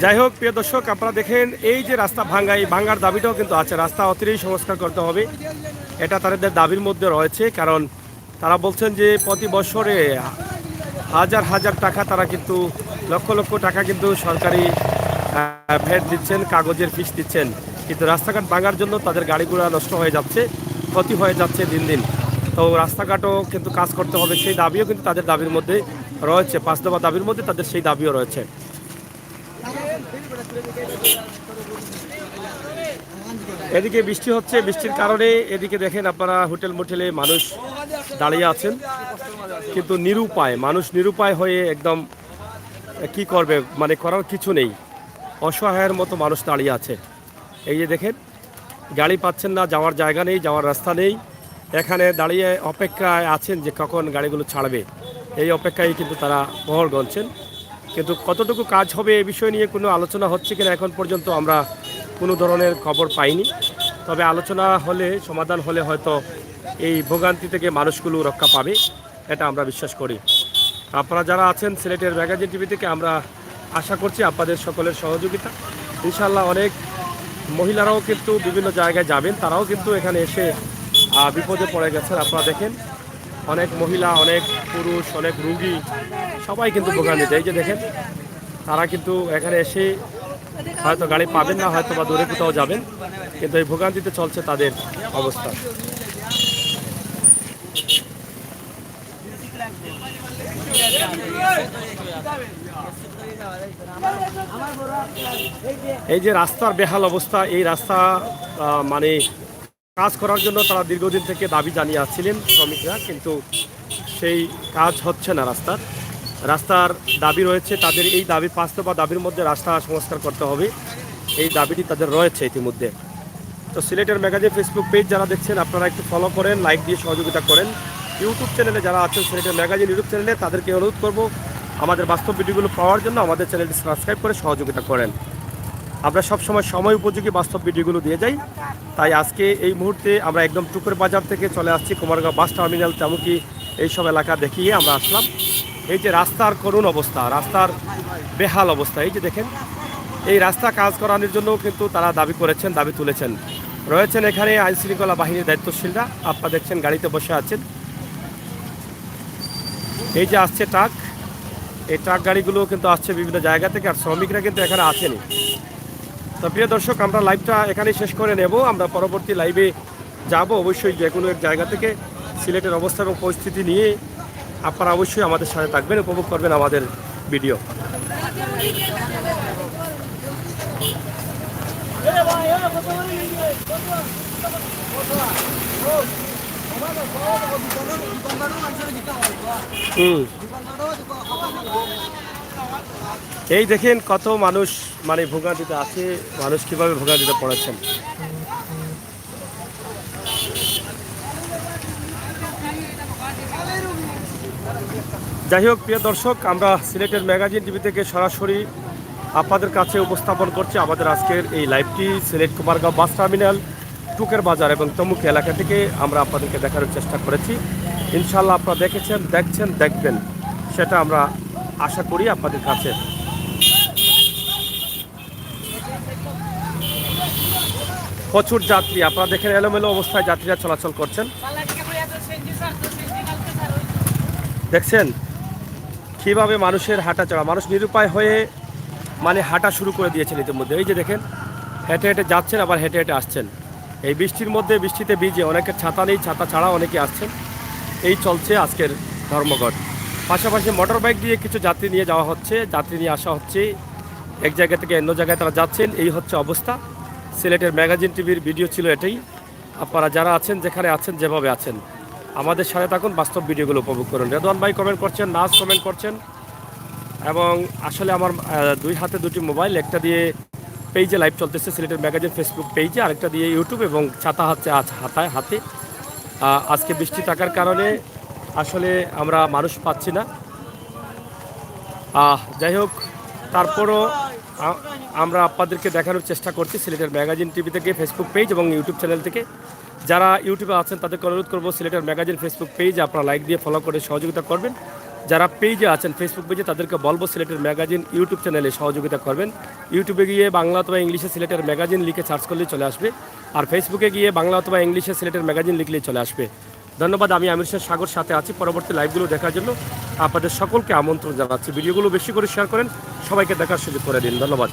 যাই হোক প্রিয় দর্শক, আপনারা দেখেন এই যে রাস্তা ভাঙ্গা, এই ভাঙ্গার দাবিটাও কিন্তু আছে। রাস্তা অতিরিক্ত সংস্কার করতে হবে, এটা তাদের দাবির মধ্যে রয়েছে। কারণ তারা বলছেন যে প্রতি বছরে হাজার হাজার টাকা, তারা কিন্তু লক্ষ লক্ষ টাকা কিন্তু সরকারি ভ্যাট দিচ্ছেন, কাগজের ফিস দিচ্ছেন, কিন্তু রাস্তাঘাট ভাঙার জন্য তাদের গাড়িগুলো নষ্ট হয়ে যাচ্ছে, ক্ষতি হয়ে যাচ্ছে দিন দিন। তো রাস্তাঘাটও কিন্তু কাজ করতে হবে, সেই দাবিও কিন্তু তাদের দাবির মধ্যে রয়েছে। 5 দফা দাবির মধ্যে তাদের সেই দাবিও রয়েছে। এদিকে বৃষ্টি হচ্ছে, বৃষ্টির কারণে এদিকে দেখেন আপনারা হোটেল মোটেলে মানুষ দাঁড়িয়ে আছেন, কিন্তু নিরুপায় মানুষ, নিরুপায় হয়ে একদম কি করবে, মানে করার কিছু নেই, অসহায়ের মতো মানুষ দাঁড়িয়ে আছে। এই যে দেখেন গাড়ি পাচ্ছেন না, যাওয়ার জায়গা নেই, যাওয়ার রাস্তা নেই, এখানে দাঁড়িয়ে অপেক্ষায় আছেন যে কখন গাড়িগুলো ছাড়বে। এই অপেক্ষায় কিন্তু তারা প্রহর গণছেন। কিন্তু কতটুকু কাজ হবে এ বিষয় নিয়ে কোনো আলোচনা হচ্ছে কিনা এখন পর্যন্ত আমরা কোনো ধরনের খবর পাইনি। তবে আলোচনা হলে, সমাধান হলে হয়তো এই ভোগান্তি থেকে মানুষগুলো রক্ষা পাবে, এটা আমরা বিশ্বাস করি। আপনারা যারা আছেন সিলেটের ম্যাগাজিন টিভি থেকে আমরা আশা করছি আপনাদের সকলের সহযোগিতা। ইনশাল্লাহ অনেক মহিলারাও কিন্তু বিভিন্ন জায়গায় যাবেন, তারাও কিন্তু এখানে এসে বিপদে পড়ে গেছেন। আপনারা দেখেন অনেক মহিলা, অনেক পুরুষ, অনেক রুগী সবাই কিন্তু ভোগান্তিতে। এই যে দেখেন তারা কিন্তু এখানে এসে হয়তো গাড়ি পাবেন না, হয়তো বা দূরে কোথাও যাবেন, কিন্তু এই ভোগান্তিতে চলছে তাদের অবস্থা। এই যে রাস্তার বেহাল অবস্থা, এই রাস্তা মানে কাজ করার জন্য তারা দীর্ঘদিন থেকে দাবি জানিয়ে আসছিলেন শ্রমিকরা, কিন্তু সেই কাজ হচ্ছে না। রাস্তার দাবি রয়েছে তাদের। এই দাবি 5 দফা দাবির মধ্যে রাস্তা সংস্কার করতে হবে, এই দাবিটি তাদের রয়েছে ইতিমধ্যে। তো সিলেটের ম্যাগাজিন ফেসবুক পেজ যারা দেখছেন আপনারা একটু ফলো করেন, লাইক দিয়ে সহযোগিতা করেন। ইউটিউব চ্যানেলে যারা আছেন সিলেটের ম্যাগাজিন ইউটিউব চ্যানেলে, তাদেরকে অনুরোধ করব আমাদের বাস্তব ভিডিওগুলো পাওয়ার জন্য আমাদের চ্যানেলটি সাবস্ক্রাইব করে সহযোগিতা করেন। আমরা সবসময় সময় উপযোগী বাস্তব ভিডিওগুলো দিয়ে যাই। তাই আজকে এই মুহূর্তে আমরা একদম টুকুর বাজার থেকে চলে আসছি কুমারগাঁও বাস টার্মিনাল, চামুকি এইসব এলাকা দেখিয়ে আমরা আসলাম। এই যে রাস্তার করুণ অবস্থা, রাস্তার বেহাল অবস্থা, এই যে দেখেন এই রাস্তা কাজ করানোর জন্য কিন্তু তারা দাবি করেছেন, দাবি তুলেছেন। রয়েছেন এখানে আইনশৃঙ্খলা বাহিনীর দায়িত্বশীলরা, আপনারা দেখছেন গাড়িতে বসে আছেন। এই যে আসছে ট্রাক, এই ট্রাক গাড়িগুলো কিন্তু আসছে বিভিন্ন জায়গা থেকে, আর শ্রমিকরা কিন্তু এখানে আসেনি। তো প্রিয় দর্শক, আমরা লাইভটা এখানেই শেষ করে নেব। আমরা পরবর্তী লাইভে যাব অবশ্যই যে কোনো এক জায়গা থেকে সিলেটের অবস্থা এবং পরিস্থিতি নিয়ে। আপনারা অবশ্যই আমাদের সাথে থাকবেন, উপভোগ করবেন আমাদের ভিডিও। এই দেখেন কত মানুষ মানে ভোগান্তিতে আছে, মানুষ কিভাবে ভোগান্তিতে পড়েছেন। যাই হোক প্রিয় দর্শক, আমরা সিলেটের ম্যাগাজিন টিভি থেকে সরাসরি আপনাদের কাছে উপস্থাপন করছি আমাদের আজকের এই লাইভটি। সিলেট কুমারগাঁও বাস টার্মিনাল, টুকের বাজার এবং তমুক এলাকা থেকে আমরা আপনাদেরকে দেখানোর চেষ্টা করেছি। ইনশাল্লাহ আপনারা দেখেছেন, দেখছেন, দেখবেন, সেটা আমরা আশা করি আপনাদের কাছে। প্রচুর যাত্রী, আপনারা দেখেন এলোমেলো অবস্থায় যাত্রীরা চলাচল করছেন। দেখছেন কীভাবে মানুষের হাঁটা চলা, মানুষ নিরুপায় হয়ে মানে হাঁটা শুরু করে দিয়েছেন ইতিমধ্যে। এই যে দেখেন হেঁটে হেঁটে যাচ্ছেন, আবার হেঁটে হেঁটে আসছেন। এই বৃষ্টির মধ্যে, বৃষ্টিতে ভিজে, অনেকের ছাতা নেই, ছাতা ছাড়া অনেকে আসছেন। এই চলছে আজকের ধর্মঘট। পাশাপাশি মোটর বাইক দিয়ে কিছু যাত্রী নিয়ে যাওয়া হচ্ছে, যাত্রী নিয়ে আসা হচ্ছে, এক জায়গা থেকে অন্য জায়গায় তারা যাচ্ছেন। এই হচ্ছে অবস্থা। সিলেটের ম্যাগাজিন টিভির ভিডিও ছিল এটাই। আপনারা যারা আছেন, যেখানে আছেন, যেভাবে আছেন, আমাদের সাথে থাকুন, বাস্তব ভিডিওগুলো উপভোগ করুন। রেদওয়ান ভাই কমেন্ট করছেন, নাজ কমেন্ট করছেন। এবং আসলে আমার দুই হাতে দুটি মোবাইল, একটা দিয়ে পেজে লাইভ চলতেছে সিলেটের ম্যাগাজিন ফেসবুক পেজে, আরেকটা দিয়ে ইউটিউব, এবং ছাতা হচ্ছে আজ হাতে। আজকে বৃষ্টি থাকার কারণে আসলে আমরা মানুষ পাচ্ছি না। যাই হোক, তারপরও আমরা আপনাদেরকে দেখানোর চেষ্টা করছি সিলেটের ম্যাগাজিন টিভি থেকে, ফেসবুক পেজ এবং ইউটিউব চ্যানেল থেকে। যারা ইউটিউবে আছেন তাদেরকে অনুরোধ করবো সিলেটের ম্যাগাজিন ফেসবুক পেজ আপনারা লাইক দিয়ে ফলো করে সহযোগিতা করবেন। যারা পেজে আছেন, ফেসবুক পেজে, তাদেরকে বলবো সিলেটের ম্যাগাজিন ইউটিউব চ্যানেলে সহযোগিতা করবেন। ইউটিউবে গিয়ে বাংলা অথবা ইংলিশে সিলেটের ম্যাগাজিন লিখে সার্চ করলেই চলে আসবে, আর ফেসবুকে গিয়ে বাংলা অথবা ইংলিশে সিলেটের ম্যাগাজিন লিখলেই চলে আসবে। ধন্যবাদ। আমি আমির শাহ সাগর সাথে আছি। পরবর্তী লাইভগুলো দেখার জন্য আপনাদের সকলকে আমন্ত্রণ জানাচ্ছি। ভিডিওগুলো বেশি করে শেয়ার করেন, সবাইকে দেখার সুযোগ করে দিন। ধন্যবাদ।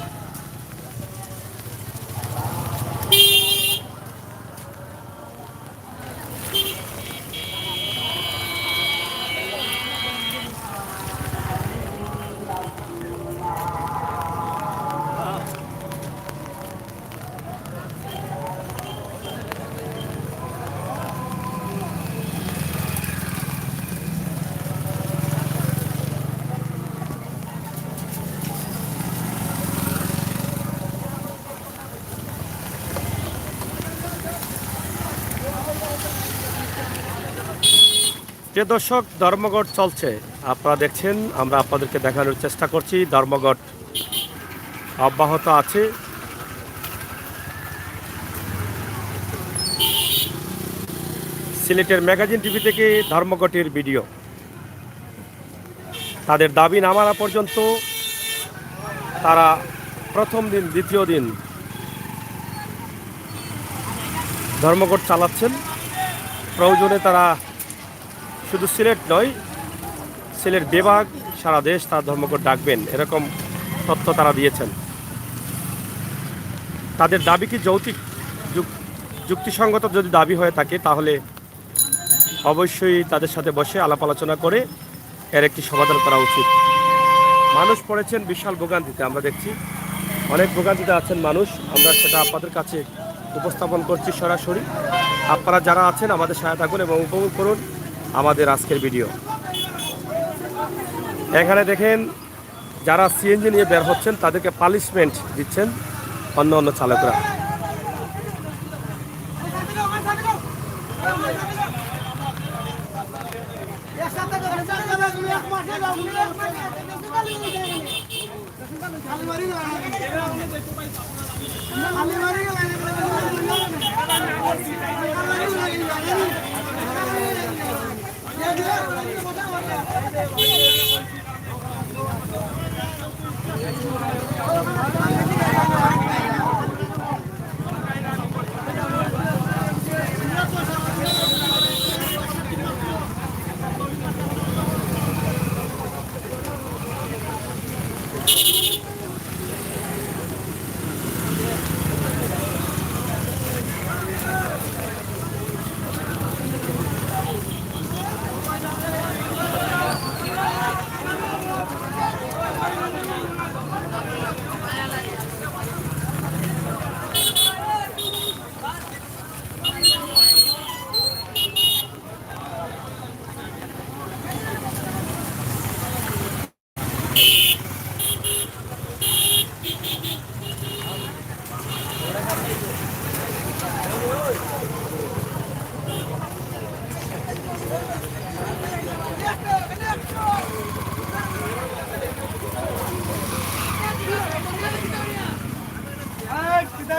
প্রিয় দর্শক, ধর্মঘট চলছে, আপনারা দেখছেন, আমরা আপনাদেরকে দেখানোর চেষ্টা করছি। ধর্মঘট অব্যাহত আছে। সিলেটের ম্যাগাজিন টিভি থেকে ধর্মঘটের ভিডিও। তাদের দাবি না মানা পর্যন্ত তারা প্রথম দিন, দ্বিতীয় দিন ধর্মঘট চালাচ্ছেন। প্রয়োজনে তারা শুধু সিলেট নয়, সিলেট বিভাগ, সারা দেশ তার ধর্মঘট ডাকবেন, এরকম তথ্য তারা দিয়েছেন। তাদের দাবি কি যৌক্তিক, যুক্তিসঙ্গত যদি দাবি হয়ে থাকে তাহলে অবশ্যই তাদের সাথে বসে আলাপ আলোচনা করে এর একটি সমাধান করা উচিত। মানুষ পড়েছেন বিশাল ভোগান্তিতে, আমরা দেখছি অনেক ভোগান্তিতে আছেন মানুষ। আমরা সেটা আপনাদের কাছে উপস্থাপন করছি সরাসরি। আপনারা যারা আছেন আমাদের সহায়তা করুন এবং উপভোগ করুন আমাদের আজকের ভিডিও। এখানে দেখেন যারা সিএনজি নিয়ে বের হচ্ছেন তাদেরকে পানিশমেন্ট দিচ্ছেন অন্য অন্য চালকরা।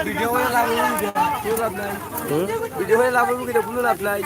ভিডিও হয়ে লাভ নাই, ভিডিও হয়ে লাভ হবে, কোনো লাভ নাই।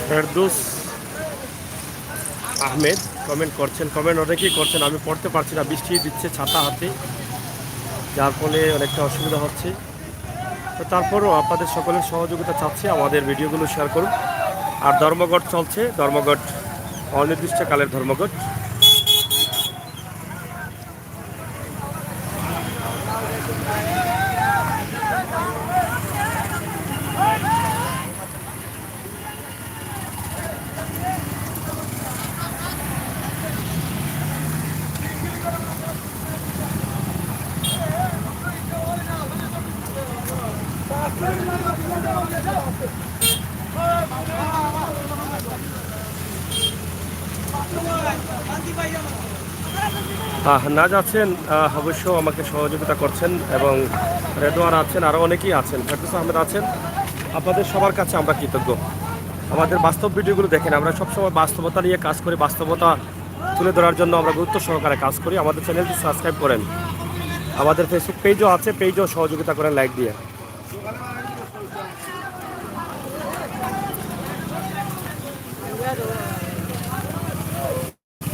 ফেরদৌস আহমেদ কমেন্ট করছেন, কমেন্ট অনেকেই করছেন, আমি পড়তে পারছি না, বৃষ্টি দিচ্ছে ছাতা হাতে, যার ফলে অনেকটা অসুবিধা হচ্ছে। তো তারপরও আপনাদের সকলের সহযোগিতা চাচ্ছি, আমাদের ভিডিওগুলো শেয়ার করুন। আর ধর্মঘট চলছে, ধর্মঘট অনির্দিষ্টকালের ধর্মঘট। নাজ আছেন, অবশ্য আমাকে সহযোগিতা করছেন, এবং রেদোয়ার আছেন, আরও অনেকেই আছেন, ফেরদৌস আহমেদ আছেন। আপনাদের সবার কাছে আমরা কৃতজ্ঞ। আমাদের বাস্তব ভিডিওগুলো দেখেন, আমরা সবসময় বাস্তবতা নিয়ে কাজ করি, বাস্তবতা তুলে ধরার জন্য আমরা গুরুত্ব সহকারে কাজ করি। আমাদের চ্যানেলটি সাবস্ক্রাইব করেন, আমাদের ফেসবুক পেজও আছে, পেজও সহযোগিতা করেন লাইক দিয়ে।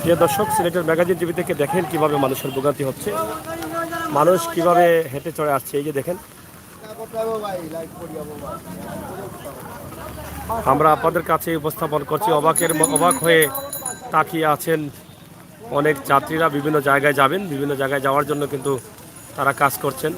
প্রিয় দর্শক, সিলেটের ম্যাগাজিন টিভি থেকে দেখেন কিভাবে মানুষের ভোগান্তি হচ্ছে, মানুষ কিভাবে হেঁটে চড়ে আসছে। এই যে দেখেন, আমরা আপনাদের কাছে উপস্থাপন করছি। অবাক হয়ে তাকিয়ে আছেন অনেক যাত্রীরা। বিভিন্ন জায়গায় যাবেন, বিভিন্ন জায়গায় যাওয়ার জন্য কিন্তু তারা কাজ করছেন।